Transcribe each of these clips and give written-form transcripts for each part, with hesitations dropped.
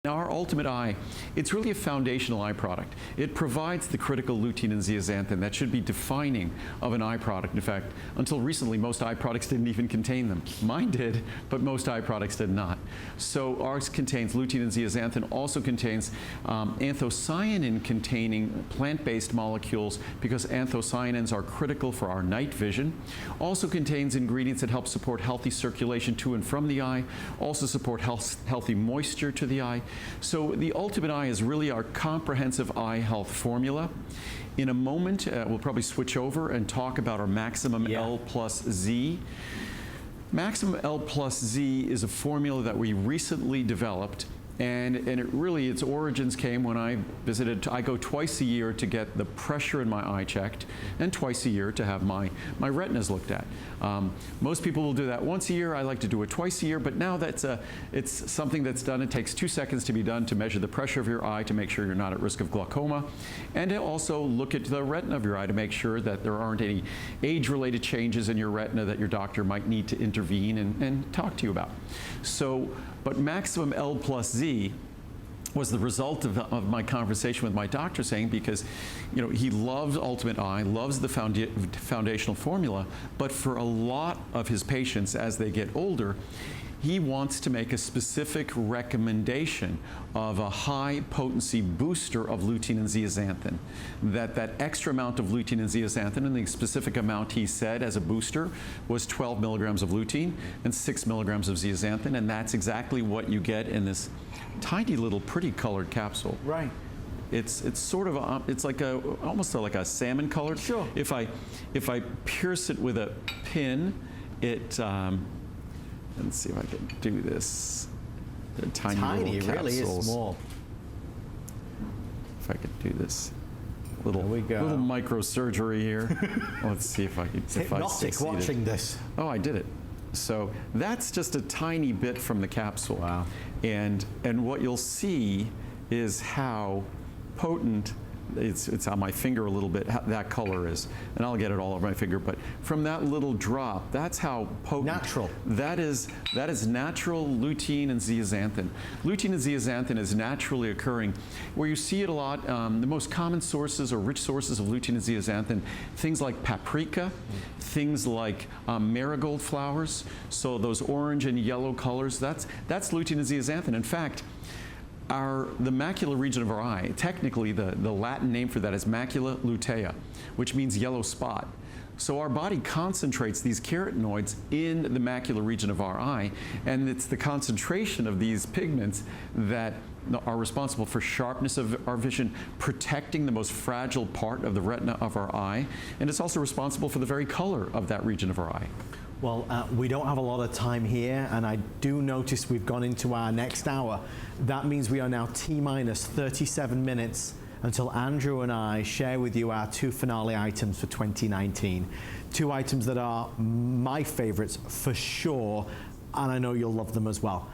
Our Ultimate Eye, it's really a foundational eye product. It provides the critical lutein and zeaxanthin that should be defining of an eye product. In fact, until recently, most eye products didn't even contain them. Mine did, but most eye products did not. So ours contains lutein and zeaxanthin, also contains anthocyanin-containing plant-based molecules because anthocyanins are critical for our night vision. Also contains ingredients that help support healthy circulation to and from the eye, also support healthy moisture to the eye. So the Ultimate Eye is really our comprehensive eye health formula. In a moment, we'll probably switch over and talk about our Maximum L plus Z. Maximum L plus Z is a formula that we recently developed, and its origins came when I visited. I go twice a year to get the pressure in my eye checked, and twice a year to have my retinas looked at. Most people will do that once a year. I like to do it twice a year, but now it's something that's done. It takes 2 seconds to be done to measure the pressure of your eye to make sure you're not at risk of glaucoma, and to also look at the retina of your eye to make sure that there aren't any age-related changes in your retina that your doctor might need to intervene and talk to you about. But Maximum L plus Z was the result of my conversation with my doctor, saying, because he loves Ultimate Eye, loves the foundational formula, but for a lot of his patients as they get older, he wants to make a specific recommendation of a high potency booster of lutein and zeaxanthin. That extra amount of lutein and zeaxanthin, and the specific amount he said as a booster was 12 milligrams of lutein and 6 milligrams of zeaxanthin, and that's exactly what you get in this tiny little pretty colored capsule. Right. It's sort of it's like almost like a salmon colored. Sure. If I pierce it with a pin, it let's see if I can do this. They're tiny little capsules. Really is small. If I could do this little microsurgery here. Let's see if I can. It's hypnotic watching this. Oh, I did it. So that's just a tiny bit from the capsule. Wow. And what you'll see is how potent. It's on my finger a little bit, how that color is. And I'll get it all over my finger, but from that little drop, that's how potent. Natural. That is natural lutein and zeaxanthin. Lutein and zeaxanthin is naturally occurring. Where you see it a lot, the most common sources or rich sources of lutein and zeaxanthin, things like paprika, things like marigold flowers, so those orange and yellow colors, that's lutein and zeaxanthin. In fact, the macular region of our eye, technically the Latin name for that is macula lutea, which means yellow spot. So our body concentrates these carotenoids in the macular region of our eye, and it's the concentration of these pigments that are responsible for sharpness of our vision, protecting the most fragile part of the retina of our eye, and it's also responsible for the very color of that region of our eye. Well, we don't have a lot of time here, and I do notice we've gone into our next hour. That means we are now T-minus 37 minutes until Andrew and I share with you our 2 finale items for 2019. 2 items that are my favorites for sure, and I know you'll love them as well.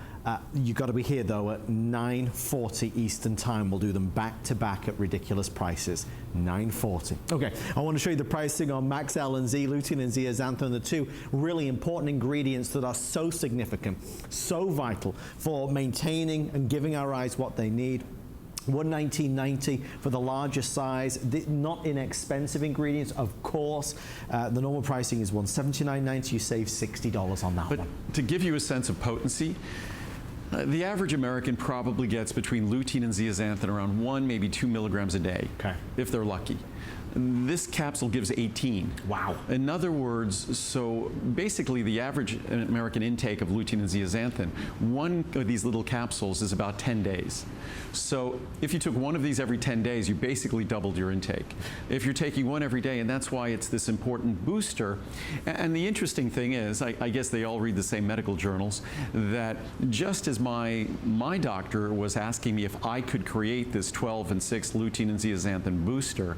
You've got to be here, though, at 9:40 Eastern Time. We'll do them back to back at ridiculous prices. 9:40. Okay, I want to show you the pricing on Max L and Z, lutein and zeaxanthin, the 2 really important ingredients that are so significant, so vital for maintaining and giving our eyes what they need. $119.90 for the larger size, not inexpensive ingredients, of course. The normal pricing is $179.90. You save $60 on that one. But to give you a sense of potency, the average American probably gets between lutein and zeaxanthin around 1, maybe 2 milligrams a day, if they're lucky. This capsule gives 18. Wow. In other words, so basically the average American intake of lutein and zeaxanthin, 1 of these little capsules is about 10 days. So if you took 1 of these every 10 days, you basically doubled your intake. If you're taking 1 every day, and that's why it's this important booster. And the interesting thing is, I guess they all read the same medical journals, that just as my doctor was asking me if I could create this 12 and 6 lutein and zeaxanthin booster,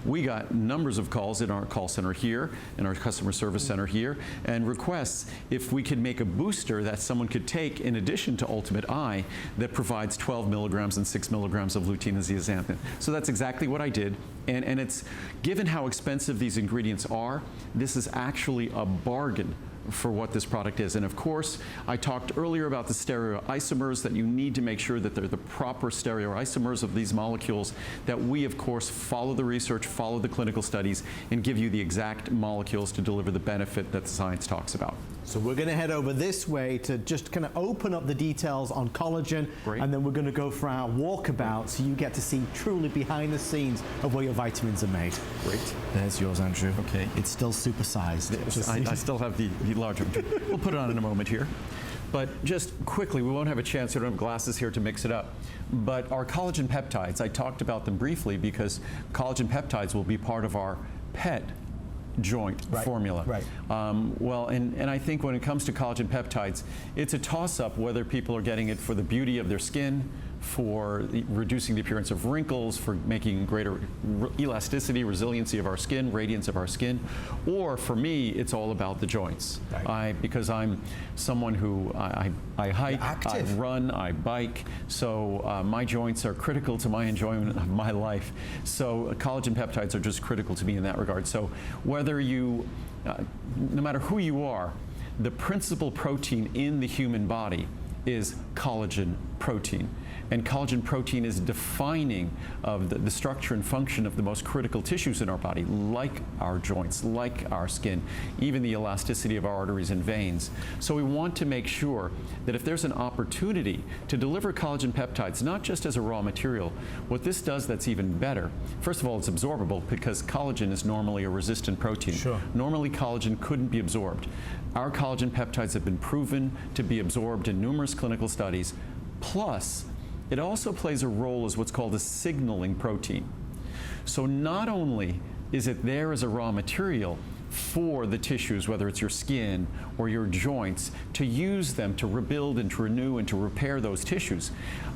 we got numbers of calls in our call center here, in our customer service center here, and requests if we could make a booster that someone could take in addition to Ultimate Eye that provides 12 milligrams and 6 milligrams of lutein and zeaxanthin. So that's exactly what I did. And it's, given how expensive these ingredients are, this is actually a bargain for what this product is. And of course, I talked earlier about the stereoisomers, that you need to make sure that they're the proper stereoisomers of these molecules, that we of course follow the research, follow the clinical studies, and give you the exact molecules to deliver the benefit that the science talks about. So we're going to head over this way to just kind of open up the details on collagen. Great. And then we're going to go for our walkabout so you get to see truly behind the scenes of where your vitamins are made. Great. There's yours, Andrew. Okay. It's still supersized. I still have the larger one. We'll put it on in a moment here. But just quickly, we won't have a chance, we don't have glasses here to mix it up. But our collagen peptides, I talked about them briefly because collagen peptides will be part of our PET joint formula. Right. Well, and I think when it comes to collagen peptides, it's a toss-up whether people are getting it for the beauty of their skin, for reducing the appearance of wrinkles, for making greater elasticity, resiliency of our skin, radiance of our skin, or for me, it's all about the joints. Right. Because I'm someone who I hike, I run, I bike, so my joints are critical to my enjoyment of my life. So collagen peptides are just critical to me in that regard. So whether you, no matter who you are, the principal protein in the human body is collagen protein. And collagen protein is defining of the structure and function of the most critical tissues in our body, like our joints, like our skin, even the elasticity of our arteries and veins. So we want to make sure that if there's an opportunity to deliver collagen peptides, not just as a raw material, what this does that's even better, first of all, it's absorbable because collagen is normally a resistant protein. Sure. Normally collagen couldn't be absorbed. Our collagen peptides have been proven to be absorbed in numerous clinical studies. Plus, it also plays a role as what's called a signaling protein. So not only is it there as a raw material for the tissues, whether it's your skin or your joints, to use them to rebuild and to renew and to repair those tissues,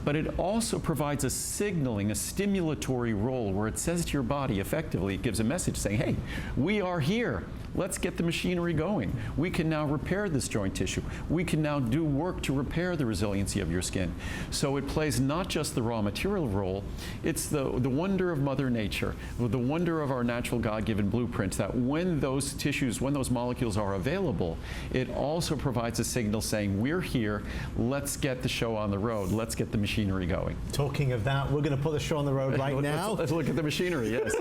but it also provides a signaling, a stimulatory role where it says to your body, effectively, it gives a message saying, hey, we are here. Let's get the machinery going. We can now repair this joint tissue. We can now do work to repair the resiliency of your skin. So it plays not just the raw material role, it's the wonder of Mother Nature, the wonder of our natural God-given blueprint, that when those tissues, when those molecules are available, it also provides a signal saying, we're here, let's get the show on the road, let's get the machinery going. Talking of that, we're going to put the show on the road right now. Let's look at the machinery, yes.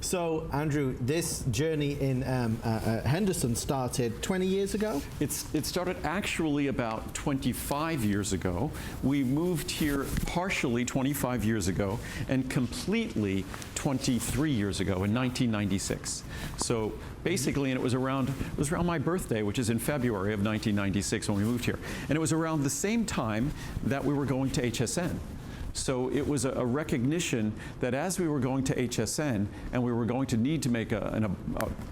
So, Andrew, this journey in Henderson started 20 years ago? It started actually about 25 years ago. We moved here partially 25 years ago and completely 23 years ago in 1996. So basically, and it was around my birthday, which is in February of 1996 when we moved here. And it was around the same time that we were going to HSN. So it was a recognition that as we were going to HSN and we were going to need to make an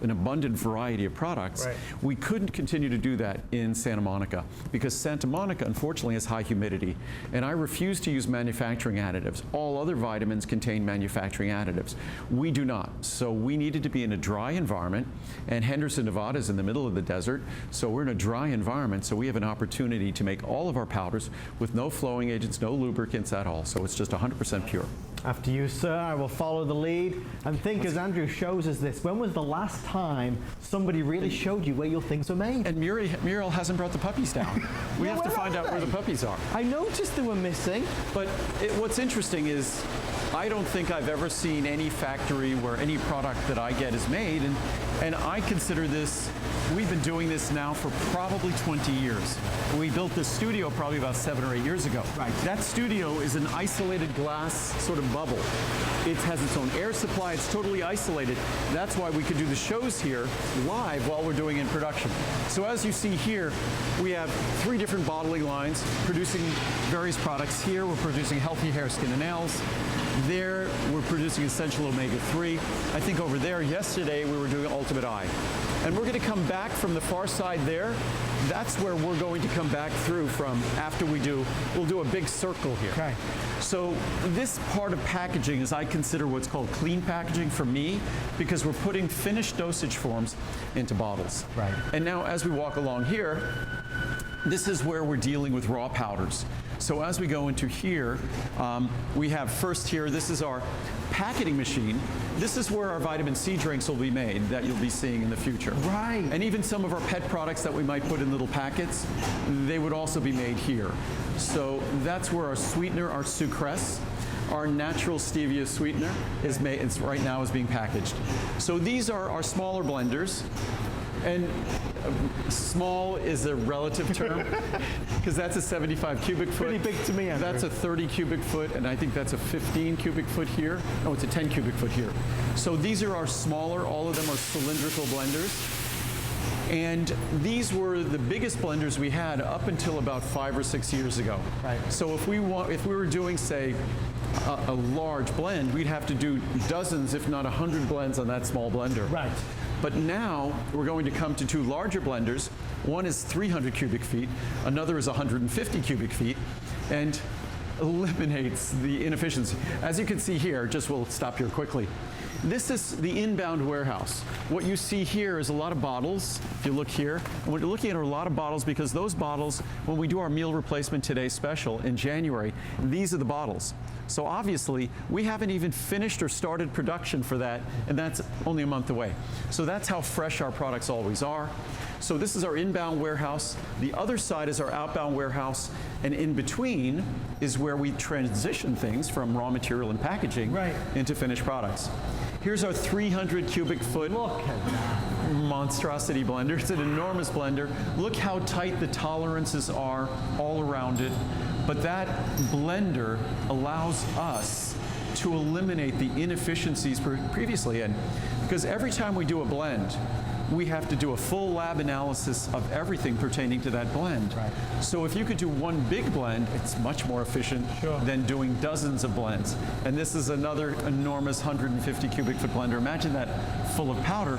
abundant variety of products, we couldn't continue to do that in Santa Monica because Santa Monica, unfortunately, has high humidity. And I refuse to use manufacturing additives. All other vitamins contain manufacturing additives. We do not. So we needed to be in a dry environment. And Henderson, Nevada is in the middle of the desert. So we're in a dry environment. So we have an opportunity to make all of our powders with no flowing agents, no lubricants at all. So it's just 100% pure. After you, sir, I will follow the lead and think as Andrew shows us this, when was the last time somebody really showed you where your things were made? And Muriel hasn't brought the puppies down. We have to find out where the puppies are. I noticed they were missing. But what's interesting is I don't think I've ever seen any factory where any product that I get is made. And I consider this, we've been doing this now for probably 20 years. We built this studio probably about 7 or 8 years ago. Right. That studio is an isolated glass sort of bubble. It has its own air supply. It's totally isolated. That's why we could do the shows here live while we're doing in production. So as you see here, we have 3 different bottling lines producing various products. Here we're producing healthy hair, skin, and nails. There we're producing essential omega-3. I think over there yesterday we were doing Ultimate Eye. And we're going to come back from the far side there. That's where we're going to come back through from after we'll do a big circle here. Okay. So this part of packaging is I consider what's called clean packaging for me because we're putting finished dosage forms into bottles. Right. And now as we walk along here, this is where we're dealing with raw powders. So as we go into here, we have first here, this is our packaging machine. This is where our vitamin C drinks will be made that you'll be seeing in the future. Right. And even some of our pet products that we might put in little packets, they would also be made here. So that's where our sweetener, our sucrose, our natural stevia sweetener is made, right now is being packaged. So these are our smaller blenders. And small is a relative term because that's a 75 cubic foot. Pretty big to me, Andrew. That's a 30 cubic foot, and I think that's a 15 cubic foot here. No, it's a 10 cubic foot here. So these are our smaller, all of them are cylindrical blenders. And these were the biggest blenders we had up until about 5 or 6 years ago. Right. So if we were doing, say, a large blend, we'd have to do dozens, if not 100 blends on that small blender. Right. But now we're going to come to two larger blenders. One is 300 cubic feet, another is 150 cubic feet, and eliminates the inefficiency. As you can see here, we'll stop here quickly. This is the inbound warehouse. What you see here is a lot of bottles, if you look here. And what you're looking at are a lot of bottles because those bottles, when we do our meal replacement today special in January, these are the bottles. So obviously, we haven't even finished or started production for that, and that's only a month away. So that's how fresh our products always are. So this is our inbound warehouse. The other side is our outbound warehouse, and in between is where we transition things from raw material and packaging into finished products. Here's our 300 cubic foot monstrosity blender. It's an enormous blender. Look how tight the tolerances are all around it. But that blender allows us to eliminate the inefficiencies previously. And because every time we do a blend, we have to do a full lab analysis of everything pertaining to that blend. Right. So if you could do one big blend, it's much more efficient than doing dozens of blends. And this is another enormous 150 cubic foot blender. Imagine that full of powder.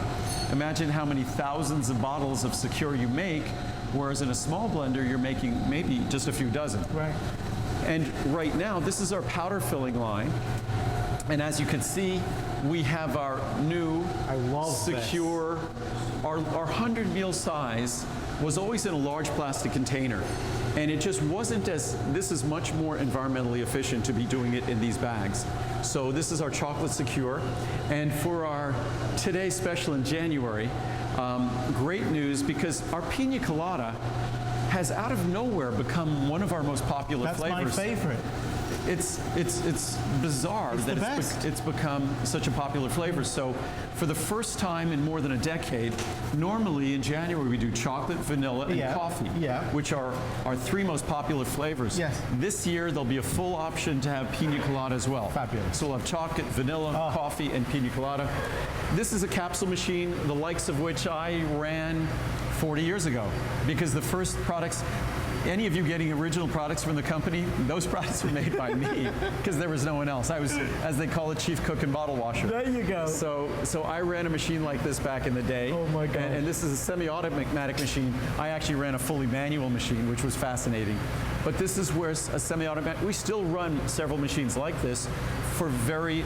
Imagine how many thousands of bottles of Secure you make, whereas in a small blender, you're making maybe just a few dozen. Right. And right now, this is our powder filling line. And as you can see, we have our new Secure. Our 100 meal size was always in a large plastic container. And it just wasn't this is much more environmentally efficient to be doing it in these bags. So this is our chocolate Secure. And for our Today special in January, great news because our pina colada has out of nowhere become one of our most popular flavors. That's my favorite. It's bizarre that it's become such a popular flavor. So for the first time in more than a decade, normally in January we do chocolate, vanilla, and coffee, which are our three most popular flavors. Yes. This year there'll be a full option to have pina colada as well. Fabulous. So we'll have chocolate, vanilla, coffee, and pina colada. This is a capsule machine, the likes of which I ran 40 years ago, because the first products, any of you getting original products from the company, those products were made by me because there was no one else. I was, as they call it, chief cook and bottle washer. There you go. So I ran a machine like this back in the day. Oh my God. And this is a semi-automatic machine. I actually ran a fully manual machine, which was fascinating. But this is where a semi-automatic, we still run several machines like this for very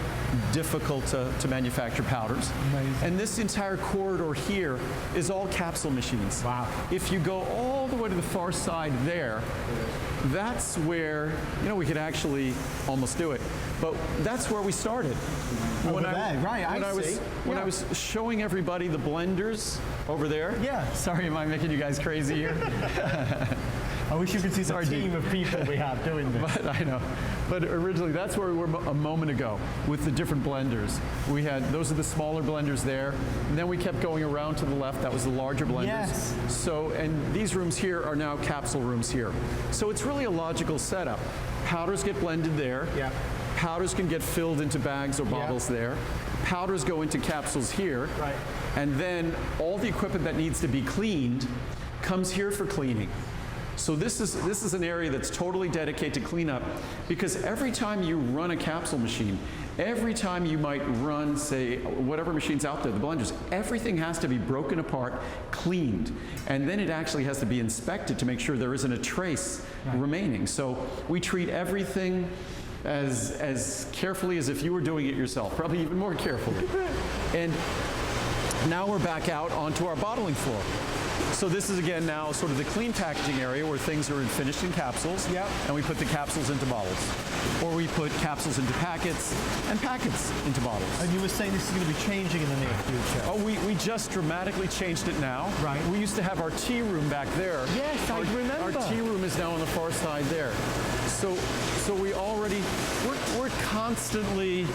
difficult to manufacture powders. Amazing. And this entire corridor here is all capsule machines. Wow. If you go all the way to the far side there, that's where, we could actually almost do it. But that's where we started. When I was showing everybody the blenders over there. Yeah. Sorry, am I making you guys crazy here? I wish you could see the team of people we have doing this. But I know. But originally, that's where we were a moment ago with the different blenders. We had, those are the smaller blenders there. And then we kept going around to the left. That was the larger blenders. Yes. So, and these rooms here are now capsule rooms here. So it's really a logical setup. Powders get blended there. Yeah. Powders can get filled into bags or bottles there. Powders go into capsules here. Right. And then all the equipment that needs to be cleaned comes here for cleaning. So this is an area that's totally dedicated to cleanup because every time you run a capsule machine, every time you might run, say, whatever machine's out there, the blenders, everything has to be broken apart, cleaned, and then it actually has to be inspected to make sure there isn't a trace remaining. So we treat everything as carefully as if you were doing it yourself, probably even more carefully. And now we're back out onto our bottling floor. So this is again now sort of the clean packaging area where things are finished in capsules. Yep. And we put the capsules into bottles. Or we put capsules into packets and packets into bottles. And you were saying this is going to be changing in the near future. Oh, we just dramatically changed it now. Right. We used to have our tea room back there. Yes, I remember. Our tea room is now on the far side there. So we already, we're constantly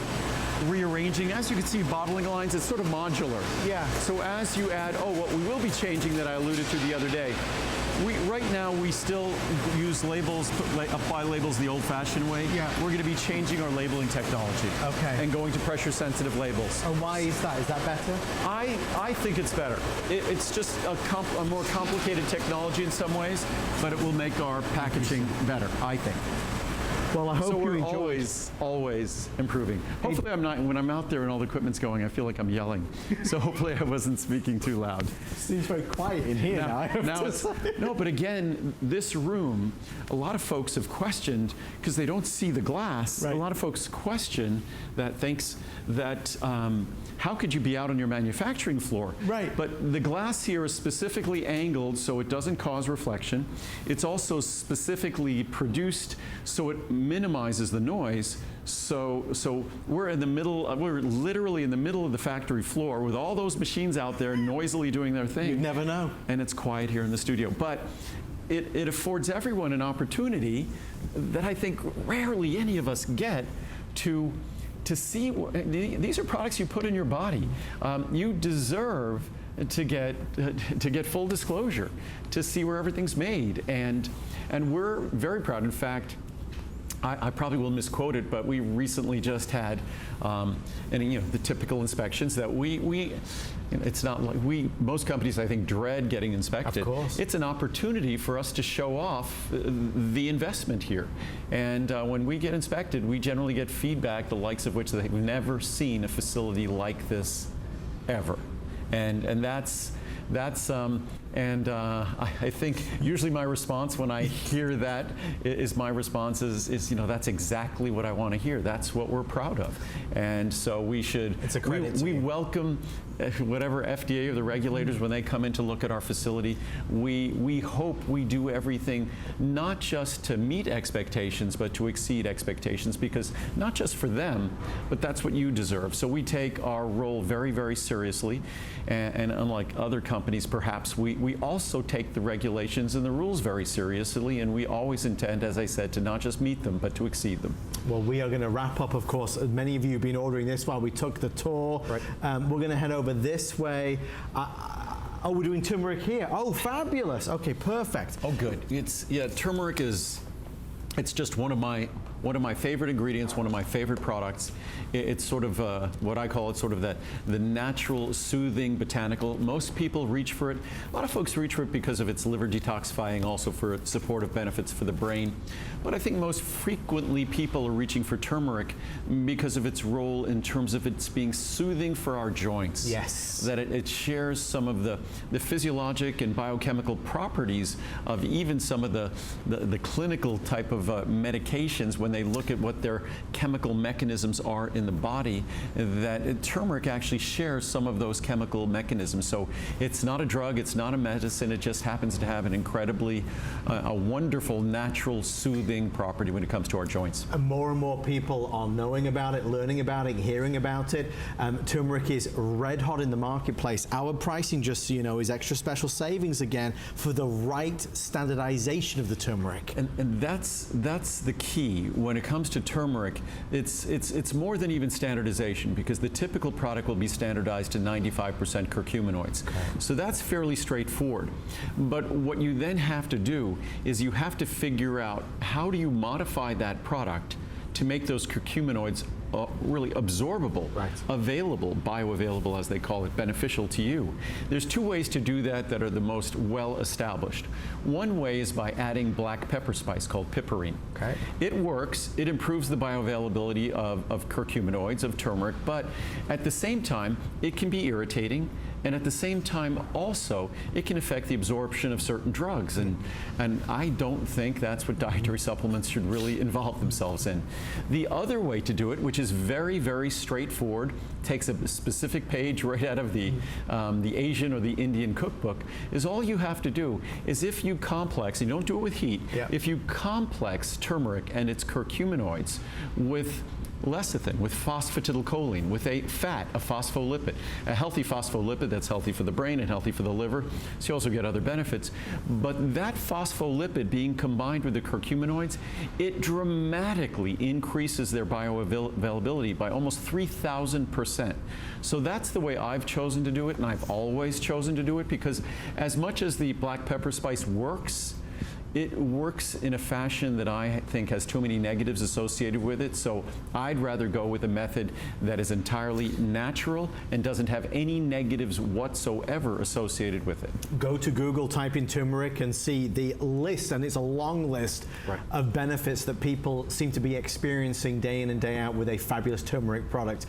rearranging. As you can see, bottling lines, it's sort of modular. Yeah. So as you add, what we will be changing that I alluded to the other day, right now we still use labels, apply labels the old-fashioned way. Yeah. We're going to be changing our labeling technology. Okay. And going to pressure-sensitive labels. And why is that? Is that better? I think it's better. It's just a more complicated technology in some ways, but it will make our packaging better, I think. Well, I hope So you we're enjoy. always improving. Hopefully I'm not, when I'm out there and all the equipment's going, I feel like I'm yelling. So hopefully I wasn't speaking too loud. Seems very quiet in here now. I have to say. No, but again, this room, a lot of folks have questioned, because they don't see the glass, Right. a lot of folks question that, how could you be out on your manufacturing floor? Right. But the glass here is specifically angled so it doesn't cause reflection. It's also specifically produced so it minimizes the noise. So we're in the middle, we're literally in the middle of the factory floor with all those machines out there noisily doing their thing. You'd never know. And it's quiet here in the studio. But it affords everyone an opportunity that I think rarely any of us get to see. These are products you put in your body. You deserve to get full disclosure, to see where everything's made. And we're very proud. In fact, I probably will misquote it, but we recently just had, the typical inspections that it's not like most companies, I think, dread getting inspected. Of course. It's an opportunity for us to show off the investment here. And when we get inspected, we generally get feedback, the likes of which they've never seen a facility like this ever. And I think usually my response when I hear that is that's exactly what I want to hear. That's what we're proud of. And so we should, it's a credit we welcome whatever FDA or the regulators, when they come in to look at our facility, we hope we do everything not just to meet expectations, but to exceed expectations, because not just for them, but that's what you deserve. So we take our role very, very seriously. And unlike other companies, perhaps, we also take the regulations and the rules very seriously, and we always intend, as I said, to not just meet them, but to exceed them. Well, we are going to wrap up, of course. Many of you have been ordering this while we took the tour. Right. We're going to head over this way. Oh, we're doing turmeric here. Oh, fabulous. Okay, perfect. Oh, good. Turmeric it's just one of my favorite ingredients, one of my favorite products. It's sort of what I call it, sort of the natural, soothing, botanical. Most people reach for it. A lot of folks reach for it because of its liver detoxifying, also for its supportive benefits for the brain. But I think most frequently people are reaching for turmeric because of its role in terms of its being soothing for our joints. Yes. That it shares some of the physiologic and biochemical properties of even some of the clinical type of medications when they look at what their chemical mechanisms are in the body, that turmeric actually shares some of those chemical mechanisms. So it's not a drug, it's not a medicine, it just happens to have an incredibly, a wonderful, natural, soothing property when it comes to our joints. And more people are knowing about it, learning about it, hearing about it. Turmeric is red hot in the marketplace. Our pricing, just so you know, is extra special savings again for the right standardization of the turmeric. And that's the key when it comes to turmeric. It's more than even standardization, because the typical product will be standardized to 95% curcuminoids. Okay. So that's fairly straightforward. But what you then have to do is you have to figure out how do you modify that product to make those curcuminoids really absorbable, right, available, bioavailable as they call it, beneficial to you. There's two ways to do that that are the most well established. One way is by adding black pepper spice called piperine. Okay. It works, it improves the bioavailability of curcuminoids, of turmeric, but at the same time, it can be irritating, and at the same time also, it can affect the absorption of certain drugs, and I don't think that's what dietary supplements should really involve themselves in. The other way to do it, which which is very, very straightforward, takes a specific page right out of the Asian or the Indian cookbook, is all you have to do is if you complex, and you don't do it with heat, if you complex turmeric and its curcuminoids with lecithin, with phosphatidylcholine, with a fat, a phospholipid, a healthy phospholipid that's healthy for the brain and healthy for the liver. So you also get other benefits. But that phospholipid being combined with the curcuminoids, it dramatically increases their bioavailability by almost 3,000%. So that's the way I've chosen to do it, and I've always chosen to do it, because as much as the black pepper spice works, it works in a fashion that I think has too many negatives associated with it. So I'd rather go with a method that is entirely natural and doesn't have any negatives whatsoever associated with it. Go to Google, type in turmeric, and see the list, and it's a long list of benefits that people seem to be experiencing day in and day out with a fabulous turmeric product.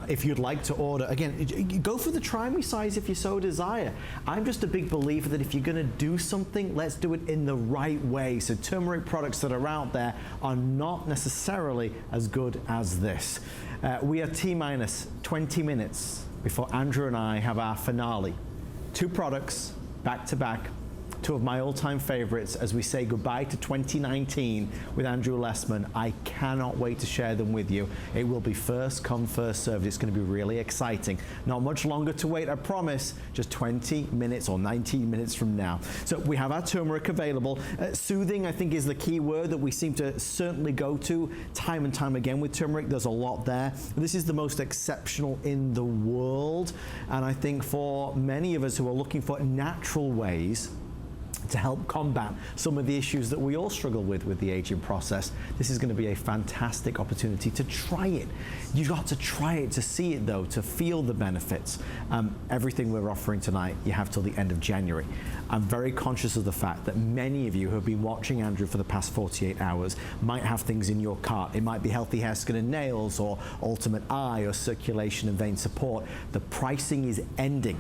If you'd like to order, again, go for the try me size if you so desire. I'm just a big believer that if you're going to do something, let's do it in the right way. So turmeric products that are out there are not necessarily as good as this. We are T-minus 20 minutes before Andrew and I have our finale. 2 products back to back, 2 of my all-time favorites as we say goodbye to 2019 with Andrew Lessman. I cannot wait to share them with you. It will be first come, first served. It's going to be really exciting. Not much longer to wait, I promise. Just 20 minutes or 19 minutes from now. So we have our turmeric available. Soothing, I think, is the key word that we seem to certainly go to time and time again with turmeric. There's a lot there. This is the most exceptional in the world. And I think for many of us who are looking for natural ways to help combat some of the issues that we all struggle with the aging process, this is going to be a fantastic opportunity to try it. You've got to try it to see it, though, to feel the benefits. Everything we're offering tonight, you have till the end of January. I'm very conscious of the fact that many of you who have been watching Andrew for the past 48 hours might have things in your cart. It might be healthy hair, skin and nails, or ultimate eye, or circulation and vein support. The pricing is ending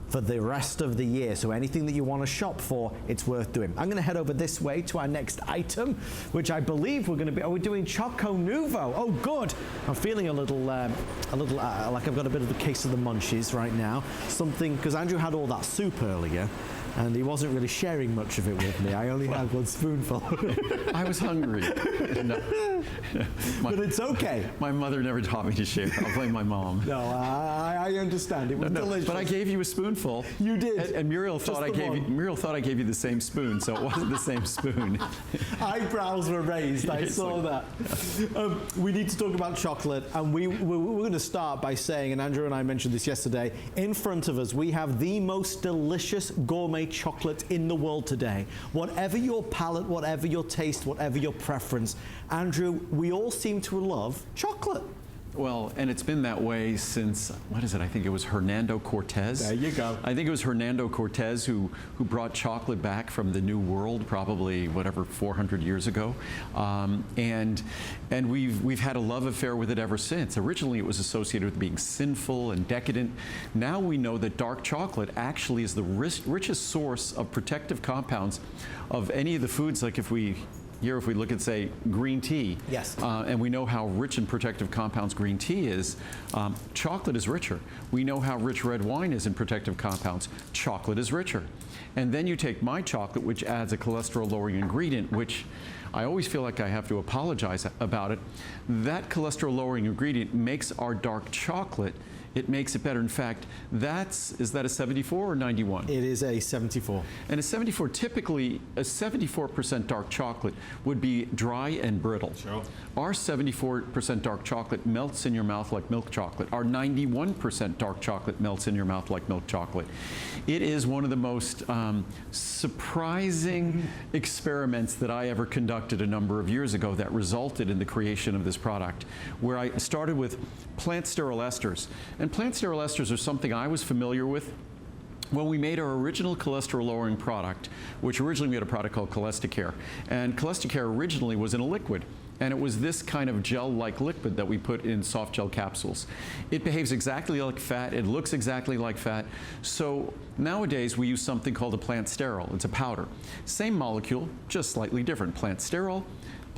for the rest of the year. So anything that you want to shop for, it's worth doing. I'm going to head over this way to our next item, which I believe we're going to be, we're doing Choco Nuvo. Oh, good. I'm feeling a little like I've got a bit of a case of the munchies right now. Something, because Andrew had all that soup earlier, and he wasn't really sharing much of it with me. I only had 1 spoonful. I was hungry. But it's okay. My mother never taught me to share. I'll blame my mom. No, I understand. It was delicious. But I gave you a spoonful. You did. And Muriel thought I gave you the same spoon, so it wasn't the same spoon. Eyebrows were raised. I saw that. We need to talk about chocolate, and we're going to start by saying, and Andrew and I mentioned this yesterday, in front of us we have the most delicious gourmet chocolate in the world today. Whatever your palate, whatever your taste, whatever your preference, Andrew, we all seem to love chocolate. Well, and it's been that way since, what is it? I think it was Hernando Cortez. There you go. I think it was Hernando Cortez who brought chocolate back from the New World, probably, whatever, 400 years ago. And we've had a love affair with it ever since. Originally, it was associated with being sinful and decadent. Now we know that dark chocolate actually is the richest source of protective compounds of any of the foods. Like if we look at, say, green tea, yes, and we know how rich in protective compounds green tea is, chocolate is richer. We know how rich red wine is in protective compounds. Chocolate is richer. And then you take my chocolate, which adds a cholesterol-lowering ingredient, which I always feel like I have to apologize about it. That cholesterol-lowering ingredient makes our dark chocolate, it makes it better. In fact, is that a 74 or 91? It is a 74. And a 74, typically a 74% dark chocolate would be dry and brittle. Sure. Our 74% dark chocolate melts in your mouth like milk chocolate. Our 91% dark chocolate melts in your mouth like milk chocolate. It is one of the most surprising experiments that I ever conducted a number of years ago that resulted in the creation of this product, where I started with plant sterol esters. And plant sterol esters are something I was familiar with when we made our original cholesterol-lowering product, which originally we had a product called Cholesticare. And Cholesticare originally was in a liquid. And it was this kind of gel-like liquid that we put in soft gel capsules. It behaves exactly like fat. It looks exactly like fat. So nowadays we use something called a plant sterol. It's a powder. Same molecule, just slightly different. Plant sterol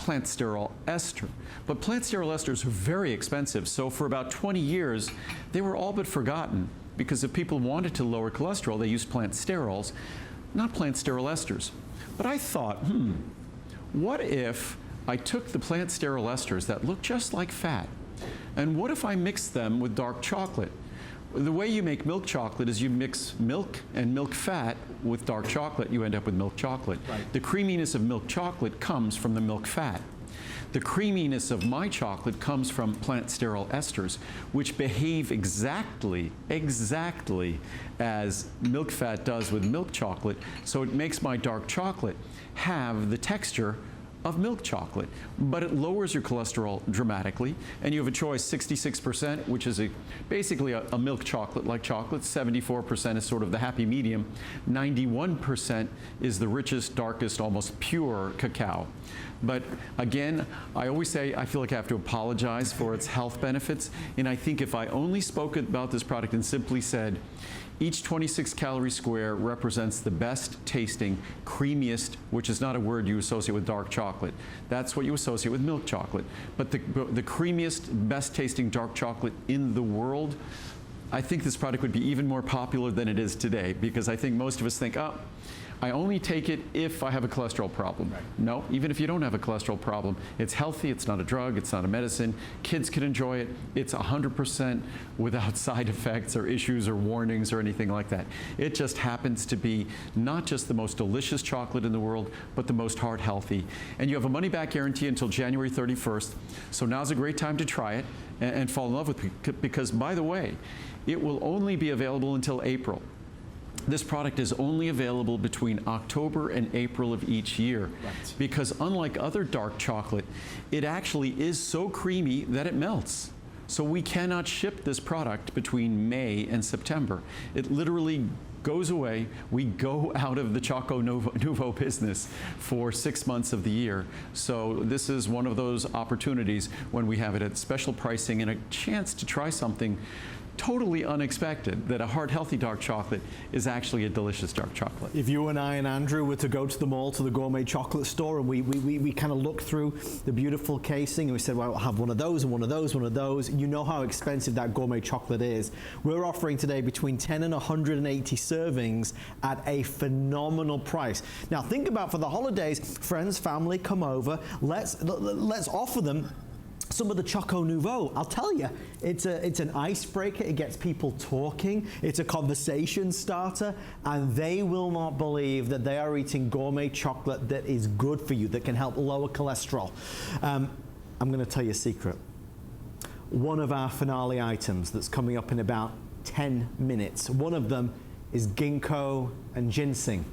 plant sterol ester. But plant sterol esters are very expensive, so for about 20 years, they were all but forgotten because if people wanted to lower cholesterol, they used plant sterols, not plant sterol esters. But I thought, what if I took the plant sterol esters that look just like fat, and what if I mixed them with dark chocolate? The way you make milk chocolate is you mix milk and milk fat with dark chocolate, you end up with milk chocolate. Right. The creaminess of milk chocolate comes from the milk fat. The creaminess of my chocolate comes from plant sterol esters, which behave exactly as milk fat does with milk chocolate, so it makes my dark chocolate have the texture of milk chocolate, but it lowers your cholesterol dramatically, and you have a choice: 66%, which is basically a milk chocolate like chocolate, 74% is sort of the happy medium, 91% is the richest, darkest, almost pure cacao. But again, I always say I feel like I have to apologize for its health benefits, and I think if I only spoke about this product and simply said, each 26 calorie square represents the best tasting, creamiest, which is not a word you associate with dark chocolate. That's what you associate with milk chocolate. But the creamiest, best tasting dark chocolate in the world, I think this product would be even more popular than it is today, because I think most of us think, oh, I only take it if I have a cholesterol problem. Right. No, even if you don't have a cholesterol problem, it's healthy, it's not a drug, it's not a medicine. Kids can enjoy it. It's 100% without side effects or issues or warnings or anything like that. It just happens to be not just the most delicious chocolate in the world, but the most heart healthy. And you have a money-back guarantee until January 31st. So now's a great time to try it and fall in love with it, because, by the way, it will only be available until April. This product is only available between October and April of each year. Right. Because unlike other dark chocolate, it actually is so creamy that it melts. So we cannot ship this product between May and September. It literally goes away. We go out of the Choco Nouveau business for 6 months of the year. So this is one of those opportunities when we have it at special pricing and a chance to try something totally unexpected, that a heart-healthy dark chocolate is actually a delicious dark chocolate. If you and I and Andrew were to go to the mall, to the gourmet chocolate store, and we kind of looked through the beautiful casing, and we said, well, I'll have one of those and one of those, one of those. You know how expensive that gourmet chocolate is. We're offering today between 10 and 180 servings at a phenomenal price. Now think about, for the holidays, friends, family come over, let's offer them some of the Choco Nouveau. I'll tell you, it's an icebreaker. It gets people talking. It's a conversation starter, and they will not believe that they are eating gourmet chocolate that is good for you, that can help lower cholesterol. I'm going to tell you a secret. One of our finale items that's coming up in about 10 minutes, one of them is ginkgo and ginseng.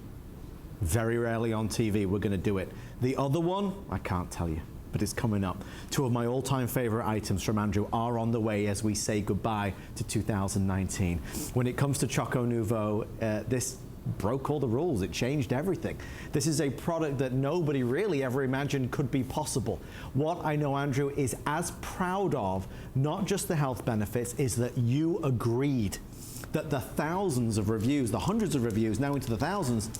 Very rarely on TV, we're going to do it. The other one, I can't tell you, but it's coming up. Two of my all-time favorite items from Andrew are on the way as we say goodbye to 2019. When it comes to Choco Nouveau, this broke all the rules. It changed everything. This is a product that nobody really ever imagined could be possible. What I know Andrew is as proud of, not just the health benefits, is that you agreed that the thousands of reviews, the hundreds of reviews, now into the thousands,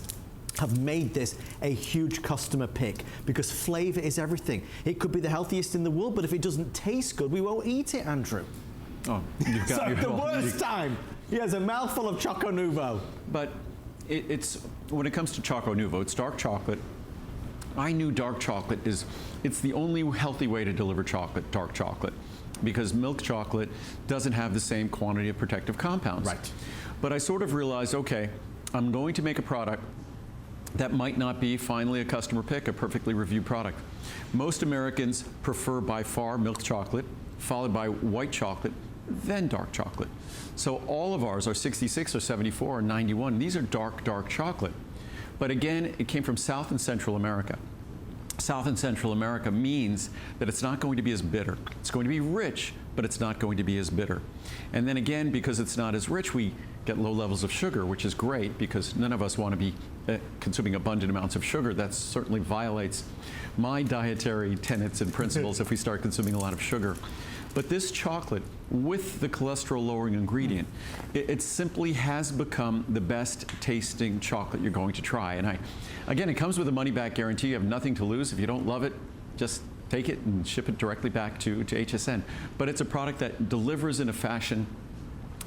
have made this a huge customer pick, because flavor is everything. It could be the healthiest in the world, but if it doesn't taste good, we won't eat it, Andrew. Oh, you've got so the worst time. He has a mouthful of Choco Nouveau. But it's when it comes to Choco Nouveau, it's dark chocolate. I knew dark chocolate it's the only healthy way to deliver chocolate, dark chocolate, because milk chocolate doesn't have the same quantity of protective compounds. Right. But I sort of realized, okay, I'm going to make a product that might not be finally a customer pick, a perfectly reviewed product. Most Americans prefer by far milk chocolate, followed by white chocolate, then dark chocolate. So all of ours are 66 or 74 or 91. These are dark, dark chocolate. But again, it came from South and Central America. South and Central America means that it's not going to be as bitter. It's going to be rich, but it's not going to be as bitter. And then again, because it's not as rich, we get low levels of sugar, which is great, because none of us want to be consuming abundant amounts of sugar. That certainly violates my dietary tenets and principles if we start consuming a lot of sugar. But this chocolate, with the cholesterol-lowering ingredient, it simply has become the best tasting chocolate you're going to try. And again, it comes with a money-back guarantee. You have nothing to lose. If you don't love it, just take it and ship it directly back to HSN. But it's a product that delivers in a fashion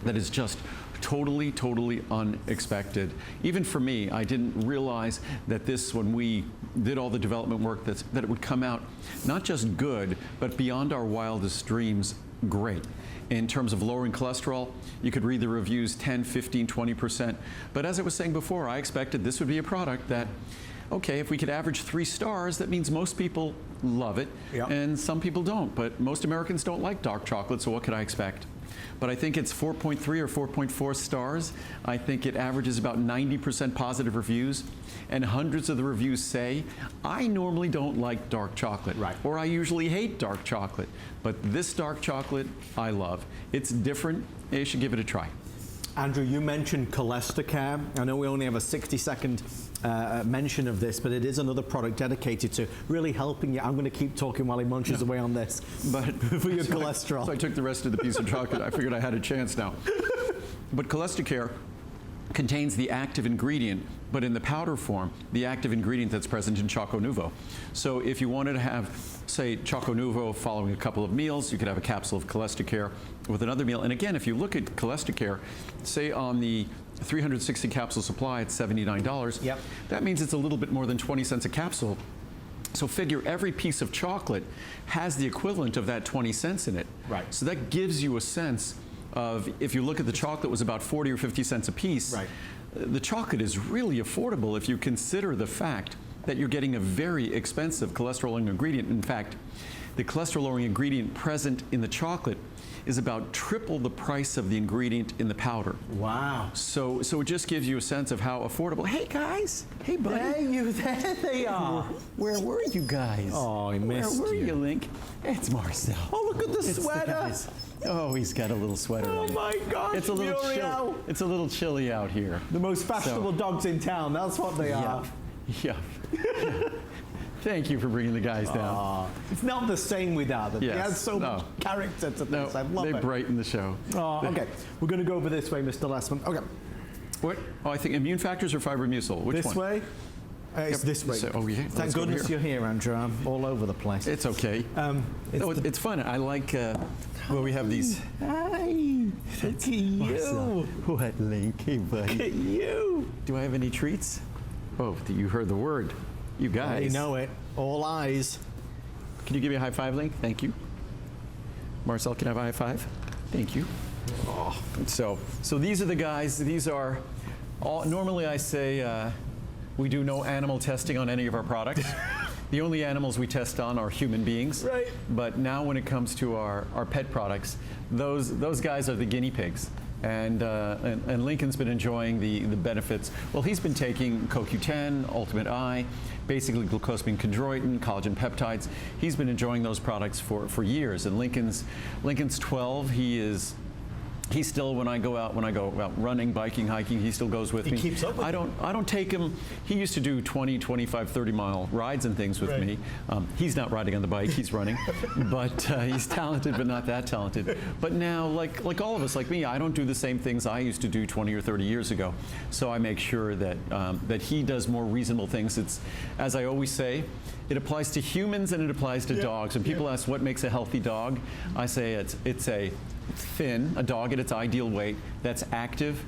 that is just totally, totally unexpected. Even for me, I didn't realize that this, when we did all the development work, that it would come out not just good, but beyond our wildest dreams, great. In terms of lowering cholesterol, you could read the reviews 10, 15, 20%. But as I was saying before, I expected this would be a product that, okay, if we could average 3 stars, that means most people love it, and some people don't. But most Americans don't like dark chocolate, so what could I expect? But I think it's 4.3 or 4.4 stars. I think it averages about 90% positive reviews, and hundreds of the reviews say, I normally don't like dark chocolate, or I usually hate dark chocolate, but this dark chocolate I love. It's different. You should give it a try. Andrew, you mentioned Cholestercare. I know we only have a 60-second mention of this, but it is another product dedicated to really helping you. I'm going to keep talking while he munches away on this, but for your cholesterol. So I took the rest of the piece of chocolate. I figured I had a chance now. But Cholestercare contains the active ingredient, but in the powder form, the active ingredient that's present in Choco Nuvo. So if you wanted to have, say, Choco Nuvo following a couple of meals, you could have a capsule of Cholestercare with another meal. And again, if you look at Cholestercare, say on the 360 capsule supply, it's $79. That means it's a little bit more than 20 cents a capsule. So figure every piece of chocolate has the equivalent of that 20 cents in it. So that gives you a sense of, if you look at the chocolate was about 40 or 50 cents a piece, the chocolate is really affordable if you consider the fact that you're getting a very expensive cholesterol-lowering ingredient. In fact, the cholesterol-lowering ingredient present in the chocolate is about triple the price of the ingredient in the powder. Wow. So it just gives you a sense of how affordable. Hey guys, hey buddy. There they are. Where were you guys? Oh, I missed you. Where were you, Link? It's Marcel. Oh, look at the sweater. Oh, he's got a little sweater on. Oh my gosh, it's a little chilly. It's a little chilly out here. The most fashionable dogs in town, that's what they are. Yeah. Thank you for bringing the guys down. It's not the same without them. They add so much character to this. I love it. They brighten the show. Okay, we're going to go over this way, Mr. Lessman. Okay. What? Oh, I think immune factors or Fibromucil. Which one? This way? It's this way. Thank goodness you're here, Andrew. I'm all over the place. It's okay. It's fun. I like where we have these. Hi. Look at you. What, Link? Hey, buddy. Look at you. Do I have any treats? Oh, you heard the word. You guys. I know it. All eyes. Can you give me a high five, Link? Thank you. Marcel, can I have a high five? Thank you. So these are the guys. These are all. Normally, I say we do no animal testing on any of our products. The only animals we test on are human beings. But now, when it comes to our pet products, those guys are the guinea pigs. And Lincoln's been enjoying the benefits. Well, he's been taking CoQ10, Ultimate I, basically glucosamine chondroitin, collagen peptides. He's been enjoying those products for years. And Lincoln's 12. He's still, when I go out running, biking, hiking, he still goes with me. He keeps up with I don't take him. He used to do 20, 25, 30-mile rides and things with me. He's not riding on the bike, he's running. But he's talented, but not that talented. But now, like all of us, like me, I don't do the same things I used to do 20 or 30 years ago. So I make sure that, that he does more reasonable things. It's, as I always say, it applies to humans and it applies to dogs. When people ask what makes a healthy dog, I say it's a dog at its ideal weight, that's active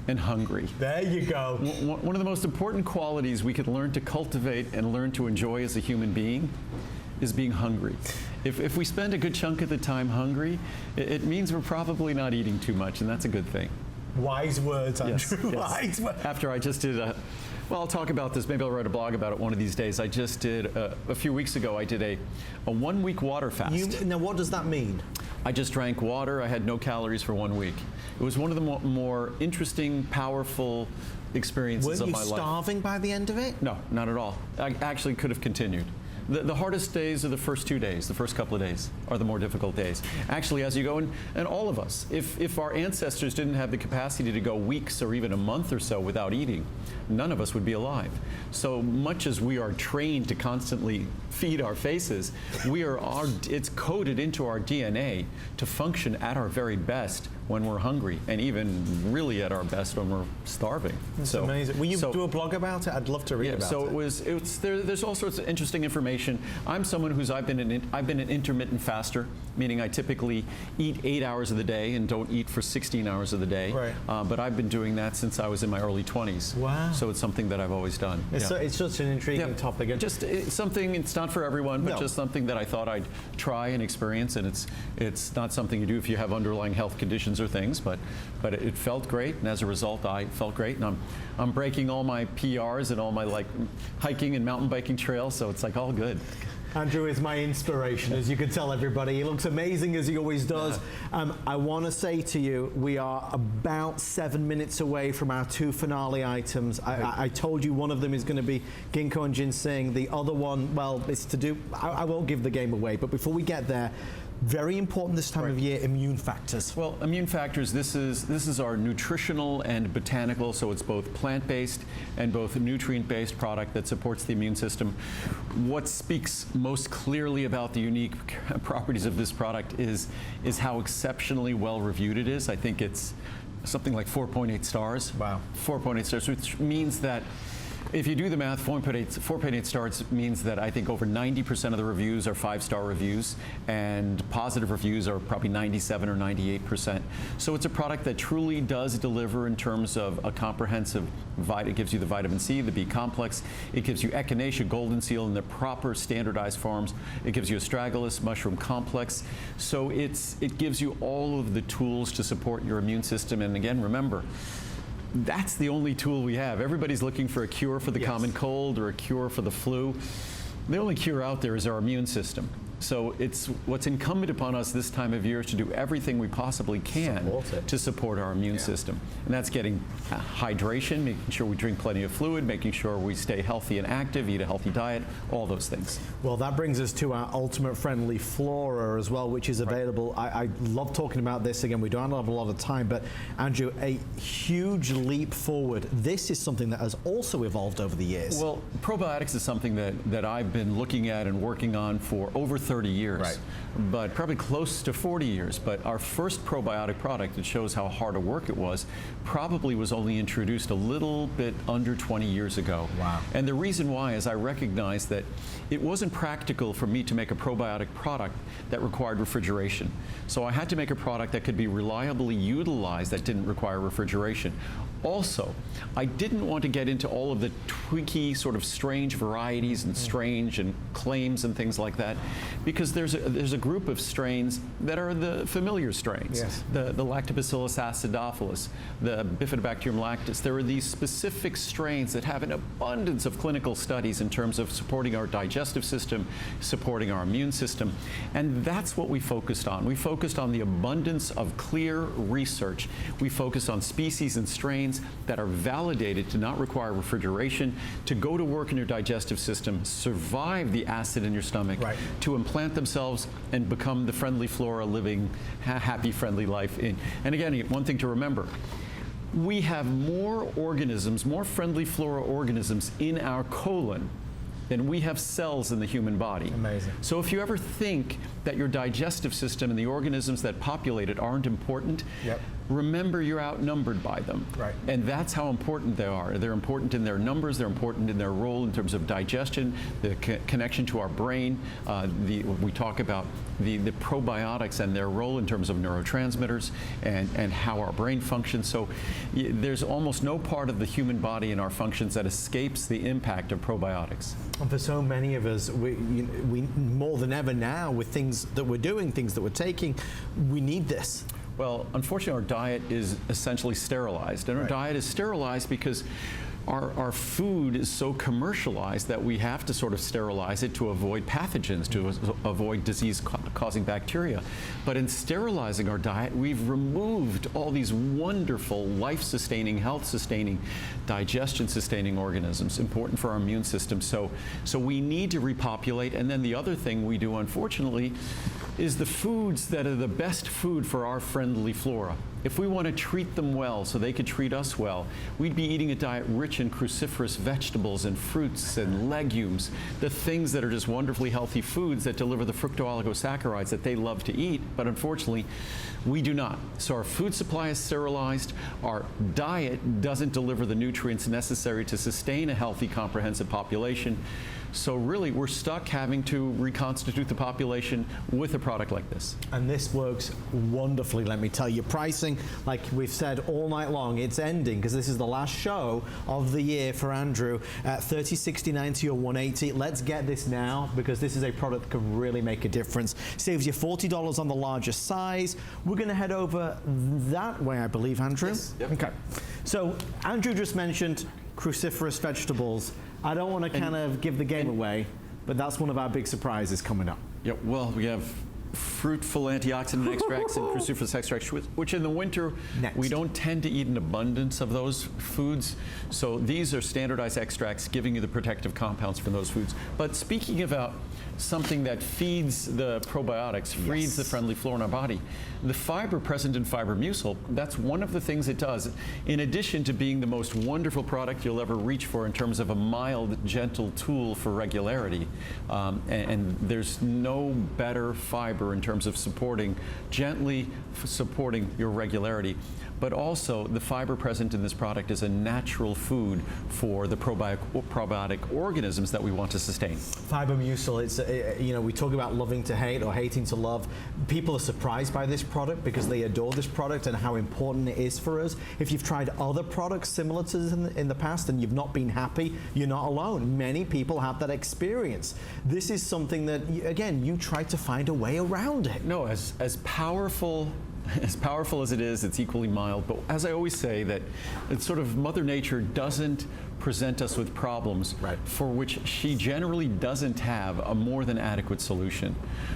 and hungry. There you go. One of the most important qualities we could learn to cultivate and learn to enjoy as a human being is being hungry. If we spend a good chunk of the time hungry, it means we're probably not eating too much, and that's a good thing. Wise words, Andrew. Yes. Wise words. After I just did well, I'll talk about this. Maybe I'll write a blog about it one of these days. I just did, a few weeks ago, I did a 1-week water fast. Now, what does that mean? I just drank water. I had no calories for 1 week. It was one of the more interesting, powerful experiences of my life. Weren't you starving by the end of it? No, not at all. I actually could have continued. The hardest days are the first 2 days. The first couple of days are the more difficult days. Actually, as you go, and all of us, if our ancestors didn't have the capacity to go weeks or even a month or so without eating, none of us would be alive. So much as we are trained to constantly feed our faces. It's coded into our DNA to function at our very best when we're hungry, and even really at our best when we're starving. It's amazing. Will you do a blog about it? I'd love to read about it. There's all sorts of interesting information. I'm someone I've been an intermittent faster, meaning I typically eat 8 hours of the day and don't eat for 16 hours of the day. Right. But I've been doing that since I was in my early 20s. Wow. So it's something that I've always done. It's such an intriguing topic. And It's not for everyone, but just something that I thought I'd try and experience. And it's not something you do if you have underlying health conditions or things, but it felt great, and as a result, I felt great. And I'm breaking all my PRs and all my hiking and mountain biking trails, so it's all good. Andrew is my inspiration, as you can tell everybody. He looks amazing, as he always does. Yeah. I want to say to you, we are about 7 minutes away from our 2 finale items. I told you one of them is going to be ginkgo and ginseng. The other one, well, it's to do, I won't give the game away, but before we get there, very important this time of year, immune factors. Well, immune factors, this is our nutritional and botanical, so it's both plant-based and both nutrient-based product that supports the immune system. What speaks most clearly about the unique properties of this product is how exceptionally well reviewed it is. I think it's something like 4.8 stars. Wow. 4.8 stars, which means that if you do the math, 4.8 stars means that I think over 90% of the reviews are 5-star reviews, and positive reviews are probably 97 or 98%. So it's a product that truly does deliver in terms of a comprehensive it gives you the vitamin C, the B complex. It gives you echinacea, golden seal in the proper standardized forms. It gives you astragalus, mushroom complex. So it gives you all of the tools to support your immune system. And again, remember, that's the only tool we have. Everybody's looking for a cure for the common cold or a cure for the flu. The only cure out there is our immune system. So it's what's incumbent upon us this time of year is to do everything we possibly can to support our immune system. And that's getting hydration, making sure we drink plenty of fluid, making sure we stay healthy and active, eat a healthy diet, all those things. Well, that brings us to our ultimate friendly flora as well, which is available. I love talking about this. Again, we don't have a lot of time, but Andrew, a huge leap forward. This is something that has also evolved over the years. Well, probiotics is something that I've been looking at and working on for over 30 years, but probably close to 40 years. But our first probiotic product, that shows how hard a work it was, probably was only introduced a little bit under 20 years ago. Wow. And the reason why is I recognized that it wasn't practical for me to make a probiotic product that required refrigeration. So I had to make a product that could be reliably utilized that didn't require refrigeration. Also, I didn't want to get into all of the tweaky, sort of strange varieties and strange and claims and things like that, because there's a group of strains that are the familiar strains. Yes. The Lactobacillus acidophilus, the Bifidobacterium lactis. There are these specific strains that have an abundance of clinical studies in terms of supporting our digestive system, supporting our immune system, and that's what we focused on. We focused on the abundance of clear research. We focused on species and strains that are validated to not require refrigeration, to go to work in your digestive system, survive the acid in your stomach, to implant themselves and become the friendly flora living happy, friendly life. And again, one thing to remember, we have more organisms, more friendly flora organisms in our colon than we have cells in the human body. Amazing. So if you ever think that your digestive system and the organisms that populate it aren't important, remember you're outnumbered by them. And that's how important they are. They're important in their numbers, they're important in their role in terms of digestion, the connection to our brain. We talk about the probiotics and their role in terms of neurotransmitters and how our brain functions. So there's almost no part of the human body and our functions that escapes the impact of probiotics. And for so many of us, we more than ever now, with things that we're doing, things that we're taking, we need this. Well, unfortunately, our diet is essentially sterilized. And our diet is sterilized because our food is so commercialized that we have to sort of sterilize it to avoid pathogens, to avoid disease-causing bacteria. But in sterilizing our diet, we've removed all these wonderful life-sustaining, health-sustaining, digestion-sustaining organisms important for our immune system. So we need to repopulate. And then the other thing we do, unfortunately, is the foods that are the best food for our friendly flora. If we want to treat them well so they could treat us well, we'd be eating a diet rich in cruciferous vegetables and fruits and legumes, the things that are just wonderfully healthy foods that deliver the fructooligosaccharides that they love to eat, but unfortunately, we do not. So our food supply is sterilized, our diet doesn't deliver the nutrients necessary to sustain a healthy, comprehensive population. So really, we're stuck having to reconstitute the population with a product like this. And this works wonderfully, let me tell you. Pricing, like we've said all night long, it's ending because this is the last show of the year for Andrew at $30, $60, $90 or $180. Let's get this now because this is a product that can really make a difference. Saves you $40 on the largest size. We're going to head over that way, I believe, Andrew. Yes. Yep. Okay. So Andrew just mentioned cruciferous vegetables. I don't want to kind of give the game away, but that's one of our big surprises coming up. Yeah, well, we have fruitful antioxidant extracts and cruciferous extracts, which in the winter, we don't tend to eat an abundance of those foods. So these are standardized extracts giving you the protective compounds from those foods. But speaking about something that feeds the probiotics, feeds the friendly flora in our body, the fiber present in fiber mucil, that's one of the things it does. In addition to being the most wonderful product you'll ever reach for in terms of a mild, gentle tool for regularity, and there's no better fiber in terms of gently supporting your regularity. But also, the fiber present in this product is a natural food for the probiotic organisms that we want to sustain. Fiber mucil, it's, you know, we talk about loving to hate or hating to love. People are surprised by this product because they adore this product and how important it is for us. If you've tried other products similar to this in the past and you've not been happy, you're not alone. Many people have that experience. This is something that, again, you try to find a way around it. No, as powerful as it is, it's equally mild. But as I always say, that it's sort of Mother Nature doesn't present us with problems for which she generally doesn't have a more than adequate solution.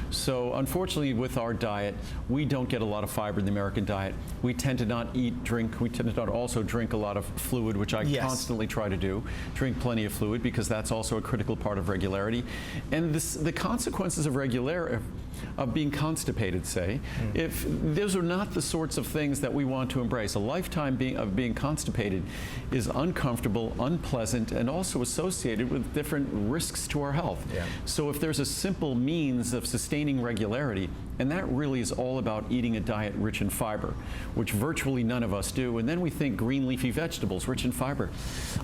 So unfortunately, with our diet, we don't get a lot of fiber in the American diet. We tend to not drink. We tend to not also drink a lot of fluid, which I constantly try to do. Drink plenty of fluid because that's also a critical part of regularity. And the consequences of being constipated, say, if those are not the sorts of things that we want to embrace. A lifetime of being constipated is uncomfortable, unpleasant, and also associated with different risks to our health. So if there's a simple means of sustaining regularity, and that really is all about eating a diet rich in fiber, which virtually none of us do, and then we think green leafy vegetables rich in fiber.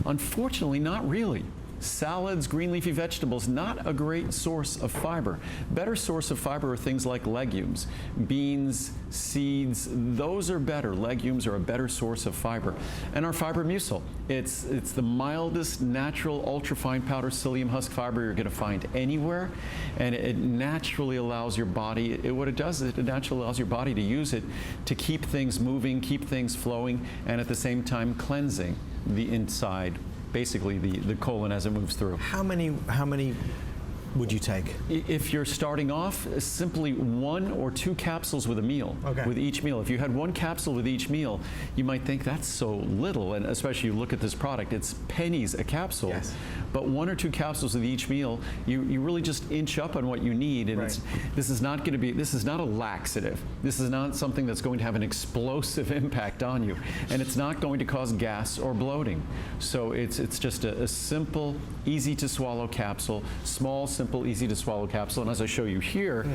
Unfortunately, not really. Salads, green leafy vegetables, not a great source of fiber. Better source of fiber are things like legumes, beans, seeds. Those are better. Legumes are a better source of fiber. And our fiber mucil, it's the mildest natural ultrafine powder psyllium husk fiber you're going to find anywhere, and it naturally allows your body, what it does is it naturally allows your body to use it to keep things moving, keep things flowing, and at the same time cleansing the inside, basically the colon as it moves through. How many would you take? If you're starting off, simply 1 or 2 capsules with a meal, with each meal. If you had 1 capsule with each meal, you might think that's so little, and especially you look at this product, it's pennies a capsule. But 1 or 2 capsules with each meal, you really just inch up on what you need, and this is not a laxative. This is not something that's going to have an explosive impact on you, and it's not going to cause gas or bloating. So it's just a simple, easy to swallow capsule, small, simple, easy to swallow capsule. And as I show you here,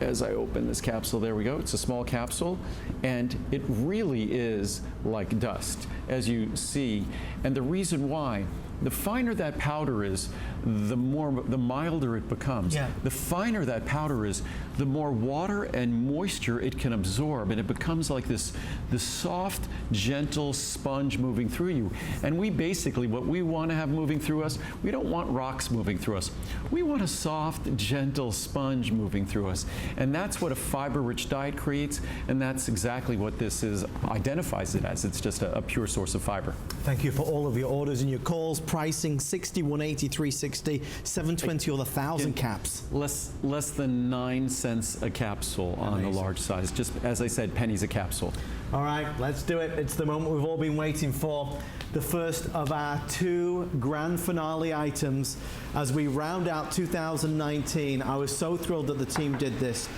as I open this capsule, there we go, it's a small capsule, and it really is like dust, as you see. And the reason why, the finer that powder is, the milder it becomes. The finer that powder is, the more water and moisture it can absorb, and it becomes like this soft, gentle sponge moving through you. And we basically, what we want to have moving through us, we don't want rocks moving through us. We want a soft, gentle sponge moving through us. And that's what a fiber-rich diet creates, and that's exactly what this identifies it as. It's just a pure source of fiber. Thank you for all of your orders and your calls. Pricing $60, $180, $360. $3.60, $7.20, or the 1,000 caps. Less than 9 cents a capsule on the large size. Just as I said, pennies a capsule. All right, let's do it. It's the moment we've all been waiting for. The first of our 2 grand finale items as we round out 2019. I was so thrilled that the team did this.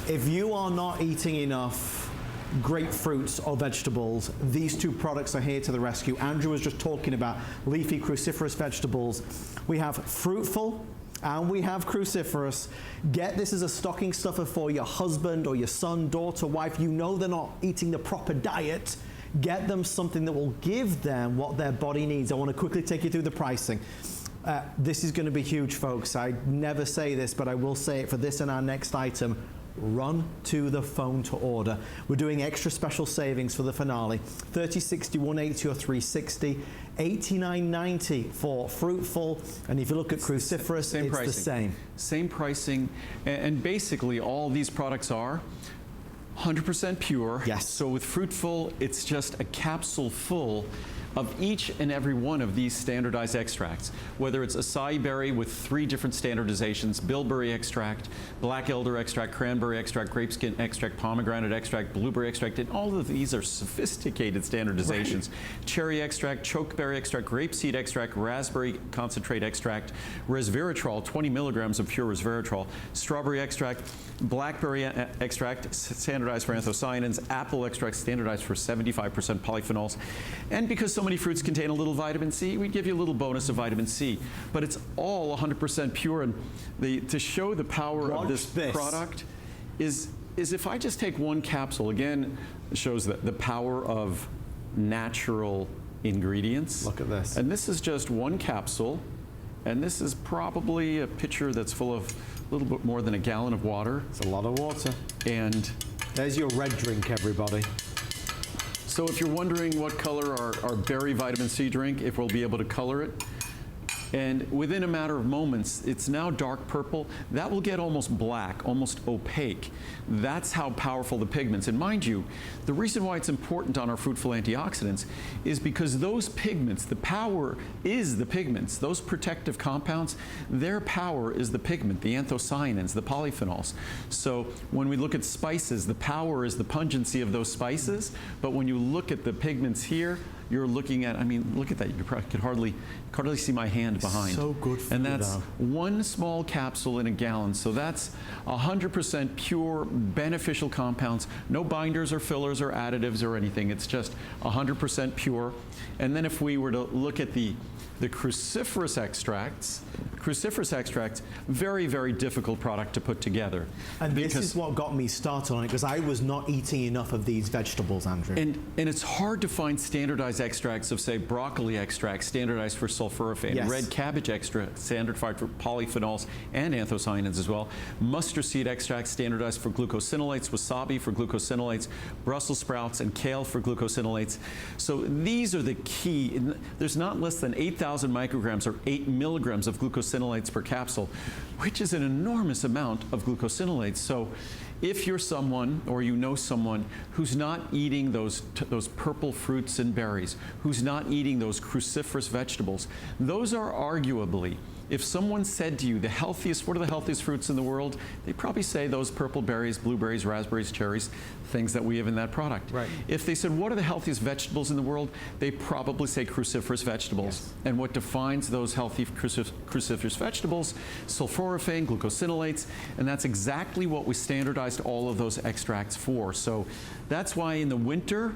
If you are not eating enough grapefruits or vegetables, these 2 products are here to the rescue. Andrew was just talking about leafy cruciferous vegetables. We have Fruitful and we have Cruciferous. Get this as a stocking stuffer for your husband or your son, daughter, wife. You know they're not eating the proper diet. Get them something that will give them what their body needs. I want to quickly take you through the pricing. This is going to be huge, folks. I never say this, but I will say it for this and our next item. Run to the phone to order. We're doing extra special savings for the finale. $30.60, $180 or $360, $89.90 for Fruitful, and if you look at Cruciferous, it's the same. Same pricing, and basically all these products are 100% pure. Yes. So with Fruitful, it's just a capsule full of each and every one of these standardized extracts, whether it's acai berry with 3 different standardizations, bilberry extract, black elder extract, cranberry extract, grapeskin extract, pomegranate extract, blueberry extract, and all of these are sophisticated standardizations. Right. Cherry extract, chokeberry extract, grapeseed extract, raspberry concentrate extract, resveratrol, 20 milligrams of pure resveratrol, strawberry extract, blackberry extract, standardized for anthocyanins, apple extract, standardized for 75% polyphenols, and because so many fruits contain a little vitamin C, we give you a little bonus of vitamin C. But it's all 100% pure, and to show the power of this product is if I just take 1 capsule, again, it shows the power of natural ingredients. Look at this. And this is just 1 capsule, and this is probably a pitcher that's full of a little bit more than a gallon of water. It's a lot of water. And there's your red drink, everybody. So if you're wondering what color our berry vitamin C drink, if we'll be able to color it, and within a matter of moments, it's now dark purple. That will get almost black, almost opaque. That's how powerful the pigments. And mind you, the reason why it's important on our Fruitful antioxidants is because those pigments, the power is the pigments. Those protective compounds, their power is the pigment, the anthocyanins, the polyphenols. So when we look at spices, the power is the pungency of those spices. But when you look at the pigments here, you're looking at, I mean, look at that. You could hardly see my hand behind. So good for and you, that's though. 1 small capsule in a gallon. So that's 100% pure, beneficial compounds. No binders or fillers or additives or anything. It's just 100% pure. And then if we were to look at the cruciferous extracts, very, very difficult product to put together. And this is what got me started on it, because I was not eating enough of these vegetables, Andrew. And it's hard to find standardized extracts of, say, broccoli extract, standardized for sulforaphane, yes. Red cabbage extract, standardized for polyphenols and anthocyanins as well, mustard seed extract, standardized for glucosinolates, wasabi for glucosinolates, Brussels sprouts and kale for glucosinolates. So these are the key. There's not less than 8,000 micrograms or 8 milligrams of glucosinolates per capsule, which is an enormous amount of glucosinolates. So if you're someone or you know someone who's not eating those purple fruits and berries, who's not eating those cruciferous vegetables, those are arguably, if someone said to you, what are the healthiest fruits in the world? They'd probably say those purple berries, blueberries, raspberries, cherries, things that we have in that product. Right. If they said, what are the healthiest vegetables in the world? They probably say cruciferous vegetables. Yes. And what defines those healthy cruciferous vegetables? Sulforaphane, glucosinolates, and that's exactly what we standardized all of those extracts for. So that's why in the winter,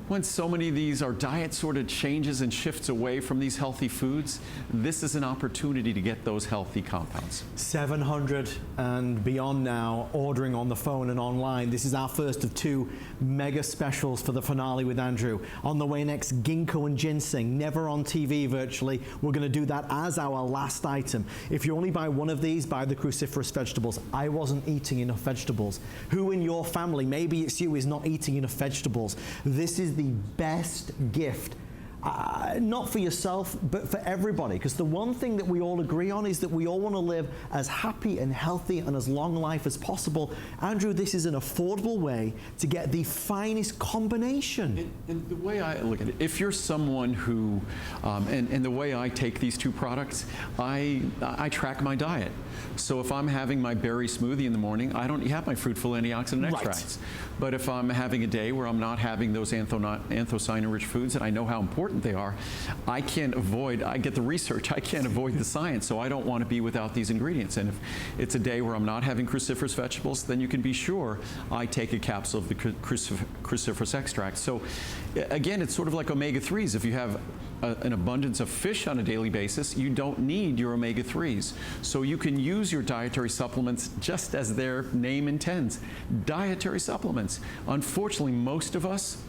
when so many of these, our diet sort of changes and shifts away from these healthy foods, this is an opportunity to get those healthy compounds. 700 and beyond now, ordering on the phone and online. This is our first of 2 mega specials for the finale with Andrew. On the way next, ginkgo and ginseng, never on TV virtually. We're going to do that as our last item. If you only buy one of these, buy the cruciferous vegetables. I wasn't eating enough vegetables. Who in your family, maybe it's you, is not eating enough vegetables? This is the best gift not for yourself, but for everybody. Because the one thing that we all agree on is that we all want to live as happy and healthy and as long life as possible. Andrew, this is an affordable way to get the finest combination. And the way I look at it, if you're someone who, and the way I take these two products, I track my diet. So if I'm having my berry smoothie in the morning, I don't have my fruitful antioxidant extracts. But if I'm having a day where I'm not having those anthocyanin-rich foods, and I know how important they are, I can't avoid, I get the research, I can't avoid the science, so I don't want to be without these ingredients. And if it's a day where I'm not having cruciferous vegetables, then you can be sure I take a capsule of the cruciferous extract. So again, it's sort of like omega-3s. If you have an abundance of fish on a daily basis, you don't need your omega-3s. So you can use your dietary supplements just as their name intends, dietary supplements. Unfortunately, most of us,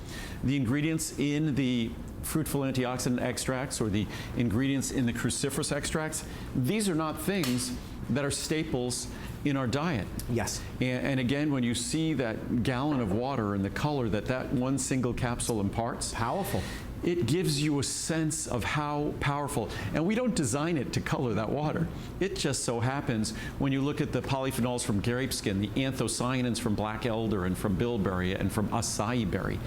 the ingredients in the fruitful antioxidant extracts or the ingredients in the cruciferous extracts, these are not things that are staples in our diet. Yes. And again, when you see that gallon of water and the color that one single capsule imparts, powerful. It gives you a sense of how powerful, and we don't design it to color that water. It just so happens when you look at the polyphenols from grape skin, the anthocyanins from black elder and from bilberry and from acai berry,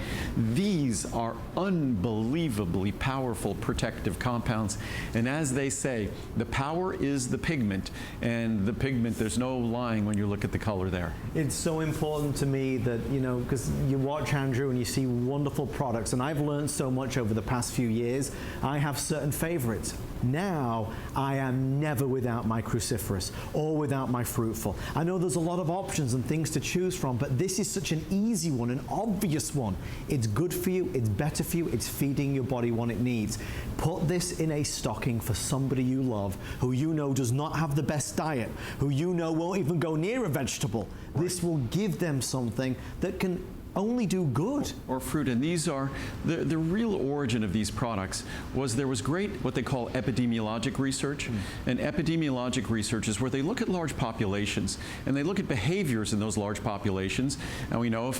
these are unbelievably powerful protective compounds. And as they say, the power is the pigment, and the pigment, there's no lying when you look at the color there. It's so important to me that, you know, because you watch Andrew and you see wonderful products, and I've learned so much over the past few years. I have certain favorites. Now, I am never without my cruciferous or without my fruitful. I know there's a lot of options and things to choose from, but this is such an easy one, an obvious one. It's good for you, it's better for you, it's feeding your body what it needs. Put this in a stocking for somebody you love, who you know does not have the best diet, who you know won't even go near a vegetable. Right. This will give them something that can only do good. Or fruit. And these are, the real origin of these products was there was great what they call epidemiologic research. And epidemiologic research is where they look at large populations and they look at behaviors in those large populations. And we know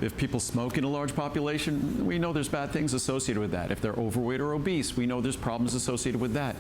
if people smoke in a large population, we know there's bad things associated with that. If they're overweight or obese, we know there's problems associated with that.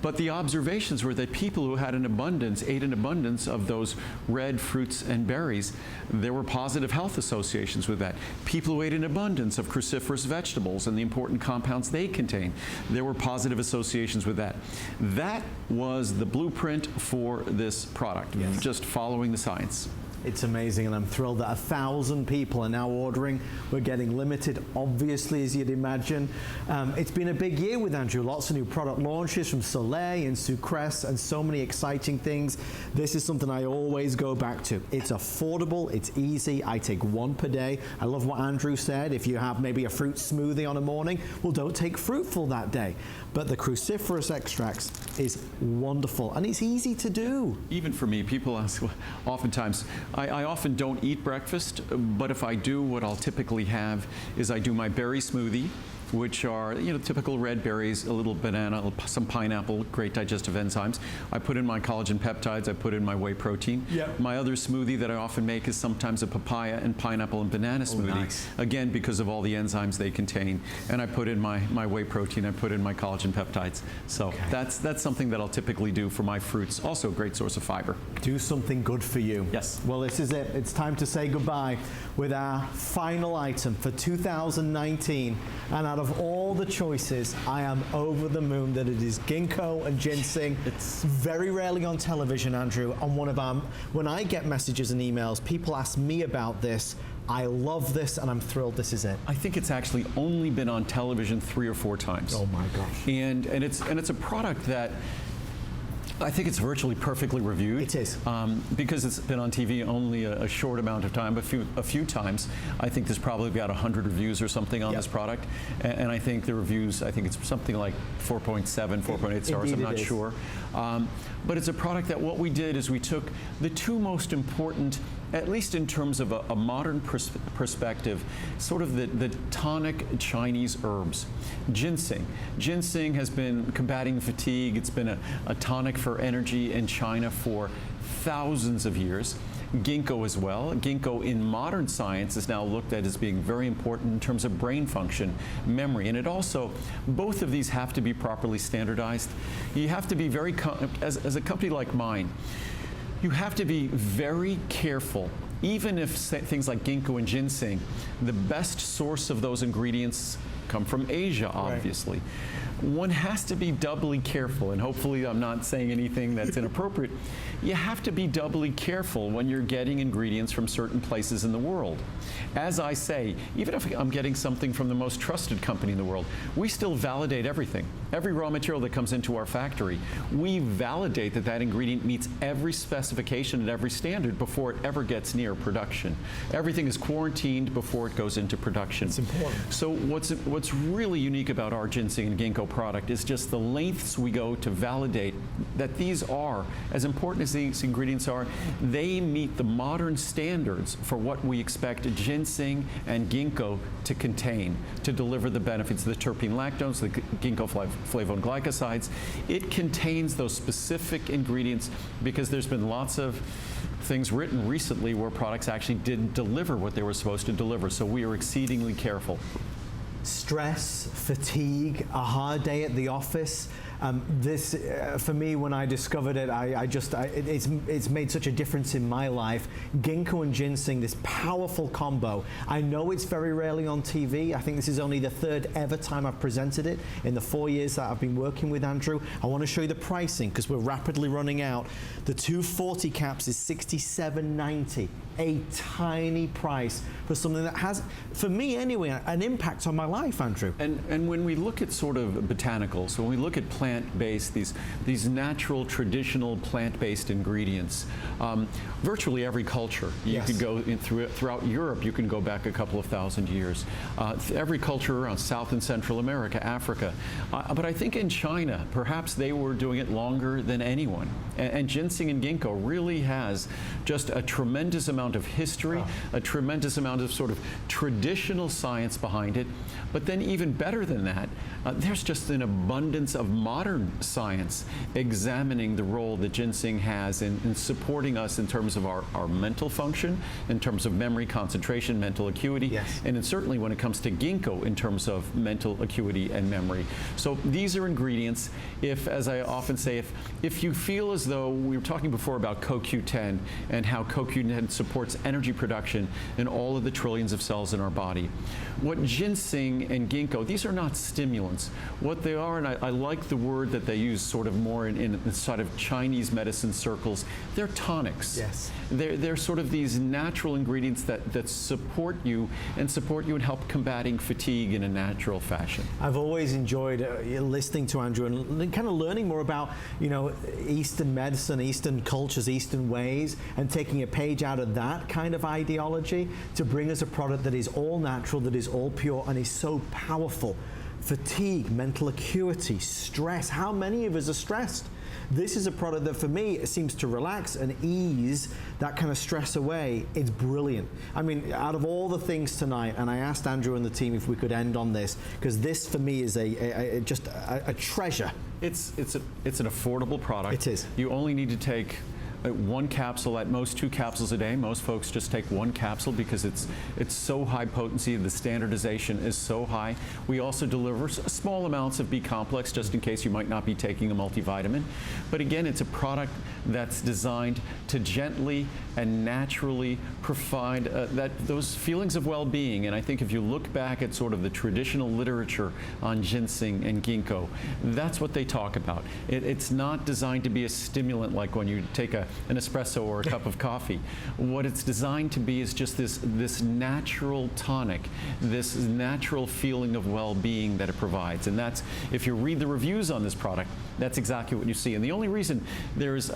But the observations were that people who had ate an abundance of those red fruits and berries, there were positive health associations with that. People who ate an abundance of cruciferous vegetables and the important compounds they contain, there were positive associations with that. That was the blueprint for this product, just following the science. It's amazing, and I'm thrilled that 1,000 people are now ordering. We're getting limited, obviously, as you'd imagine. It's been a big year with Andrew. Lots of new product launches from Soleil and Sucrese and so many exciting things. This is something I always go back to. It's affordable, it's easy. I take one per day. I love what Andrew said. If you have maybe a fruit smoothie on a morning, well, don't take fruitful that day. But the cruciferous extracts is wonderful, and it's easy to do. Even for me, people ask, oftentimes, I often don't eat breakfast, but if I do, what I'll typically have is I do my berry smoothie, which are, you know, typical red berries, a little banana, some pineapple, great digestive enzymes. I put in my collagen peptides, I put in my whey protein. Yep. My other smoothie that I often make is sometimes a papaya and pineapple and banana smoothie. Nice. Again, because of all the enzymes they contain. And I put in my whey protein, I put in my collagen peptides. So that's something that I'll typically do for my fruits. Also a great source of fiber. Do something good for you. Yes. Well, this is it. It's time to say goodbye with our final item for 2019. And out of all the choices, I am over the moon that it is ginkgo and ginseng. It's very rarely on television, Andrew. On one of our, when I get messages and emails, people ask me about this. I love this, and I'm thrilled this is it. I think it's actually only been on television 3 or 4 times. Oh my gosh. And it's a product that I think it's virtually perfectly reviewed. It is. Because it's been on TV only a short amount of time, a few times. I think there's probably about 100 reviews or something on this product. And I think the reviews, I think it's something like 4.7, 4.8 stars, I'm not sure. But it's a product that what we did is we took the 2 most important, at least in terms of a modern perspective, sort of the tonic Chinese herbs. Ginseng. Ginseng has been combating fatigue. It's been a tonic for energy in China for thousands of years. Ginkgo as well. Ginkgo in modern science is now looked at as being very important in terms of brain function, memory, and it also, both of these have to be properly standardized. You have to be very, as a company like mine, you have to be very careful. Even if things like ginkgo and ginseng, the best source of those ingredients come from Asia, obviously. Right. One has to be doubly careful, and hopefully I'm not saying anything that's inappropriate. You have to be doubly careful when you're getting ingredients from certain places in the world. As I say, even if I'm getting something from the most trusted company in the world, we still validate everything. Every raw material that comes into our factory, we validate that that ingredient meets every specification and every standard before it ever gets near production. Everything is quarantined before it goes into production. It's important. So what's really unique about our ginseng and ginkgo product is just the lengths we go to validate that these are, as important as these ingredients are, they meet the modern standards for what we expect ginseng and ginkgo to contain, to deliver the benefits of the terpene lactones, the ginkgo flavone glycosides. It contains those specific ingredients because there's been lots of things written recently where products actually didn't deliver what they were supposed to deliver, so we are exceedingly careful. Stress, fatigue, a hard day at the office. This, for me, when I discovered it, it's made such a difference in my life. Ginkgo and ginseng, this powerful combo. I know it's very rarely on TV. I think this is only the third ever time I've presented it in the 4 years that I've been working with Andrew. I want to show you the pricing because we're rapidly running out. The 240 caps is $67.90, a tiny price for something that has, for me anyway, an impact on my life, Andrew. And when we look at sort of botanicals, when we look at plant-based, these natural, traditional plant-based ingredients, virtually every culture. You could go throughout Europe, you can go back a couple of thousand years. Every culture around South and Central America, Africa. But I think in China, perhaps they were doing it longer than anyone. And ginseng and ginkgo really has just a tremendous amount of history, a tremendous amount of sort of traditional science behind it. But then even better than that, there's just an abundance of modern science examining the role that ginseng has in supporting us in terms of our mental function, in terms of memory, concentration, mental acuity, and certainly when it comes to ginkgo in terms of mental acuity and memory. So these are ingredients, as I often say, if you feel as though, we were talking before about CoQ10 and how CoQ10 supports energy production in all of the trillions of cells in our body. What ginseng and ginkgo, these are not stimulants. What they are, and I like the word that they use sort of more in sort of Chinese medicine circles, they're tonics. Yes. They're sort of these natural ingredients that support you and help combating fatigue in a natural fashion. I've always enjoyed listening to Andrew and kind of learning more about, Eastern medicine, Eastern cultures, Eastern ways, and taking a page out of that kind of ideology to bring us a product that is all natural, that is all pure, and is so powerful. Fatigue, mental acuity, stress. How many of us are stressed? This is a product that for me, it seems to relax and ease that kind of stress away. It's brilliant. I mean, out of all the things tonight, and I asked Andrew and the team if we could end on this, because this for me is just a treasure. It's an affordable product. It is. You only need to take one capsule, at most 2 capsules a day. Most folks just take 1 capsule because it's so high potency, the standardization is so high. We also deliver small amounts of B complex just in case you might not be taking a multivitamin. But again, it's a product that's designed to gently and naturally provide those feelings of well-being. And I think if you look back at sort of the traditional literature on ginseng and ginkgo, that's what they talk about. It's not designed to be a stimulant like when you take an espresso or a cup of coffee. What it's designed to be is just this natural tonic, this natural feeling of well-being that it provides. And that's, if you read the reviews on this product, that's exactly what you see. And the only reason there's,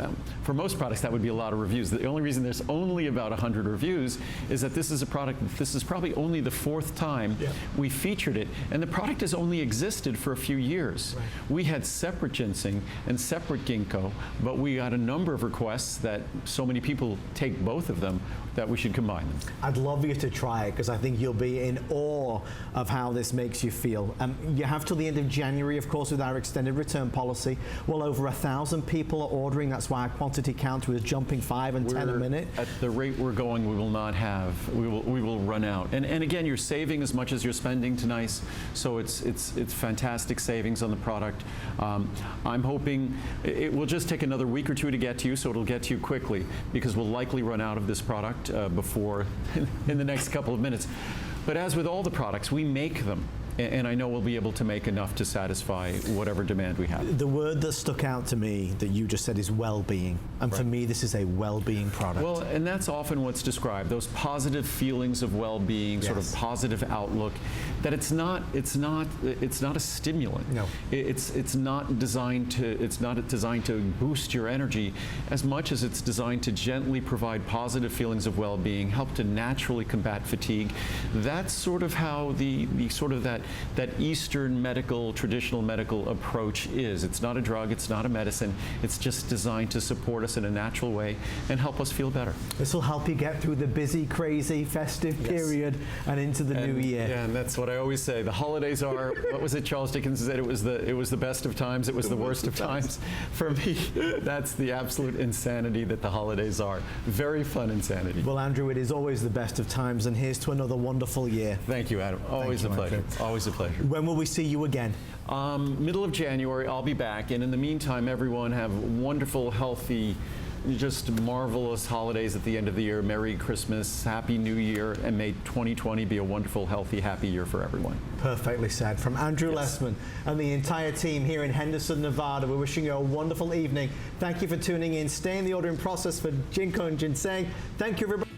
for most products, that would be a lot of reviews. The only reason there's only about 100 reviews is that this is a product, this is probably only the 4th time we featured it. And the product has only existed for a few years. Right. We had separate ginseng and separate ginkgo, but we got a number of requests that so many people take both of them that we should combine them. I'd love you to try it because I think you'll be in awe of how this makes you feel. You have till the end of January, of course, with our extended return policy. Well over 1,000 people are ordering. That's why our quantity counter is jumping pumping 5 and 10 a minute. At the rate we're going, we will not have. We will run out. And again, you're saving as much as you're spending tonight, so it's fantastic savings on the product. I'm hoping it will just take another week or two to get to you, so it'll get to you quickly, because we'll likely run out of this product before in the next couple of minutes. But as with all the products, we make them. And I know we'll be able to make enough to satisfy whatever demand we have. The word that stuck out to me that you just said is well-being. And for me, this is a well-being product. Well, and that's often what's described, those positive feelings of well-being, sort of positive outlook, that it's not a stimulant. No. It's not designed to boost your energy as much as it's designed to gently provide positive feelings of well-being, help to naturally combat fatigue. That's sort of how the sort of that Eastern traditional medical approach is. It's not a drug, it's not a medicine, it's just designed to support us in a natural way and help us feel better. This will help you get through the busy, crazy, festive period and into the new year. Yeah, and that's what I always say. The holidays are, what was it Charles Dickens said, it was the best of times, it was the worst of times. For me, that's the absolute insanity that the holidays are. Very fun insanity. Well, Andrew, it is always the best of times, and here's to another wonderful year. Thank you, Adam. Always a pleasure. Always a pleasure. When will we see you again? Middle of January, I'll be back. And in the meantime, everyone have wonderful, healthy, just marvelous holidays at the end of the year. Merry Christmas, Happy New Year, and may 2020 be a wonderful, healthy, happy year for everyone. Perfectly said. From Andrew Lessman and the entire team here in Henderson, Nevada, we're wishing you a wonderful evening. Thank you for tuning in. Stay in the ordering process for Ginkgo and Ginseng. Thank you, everybody.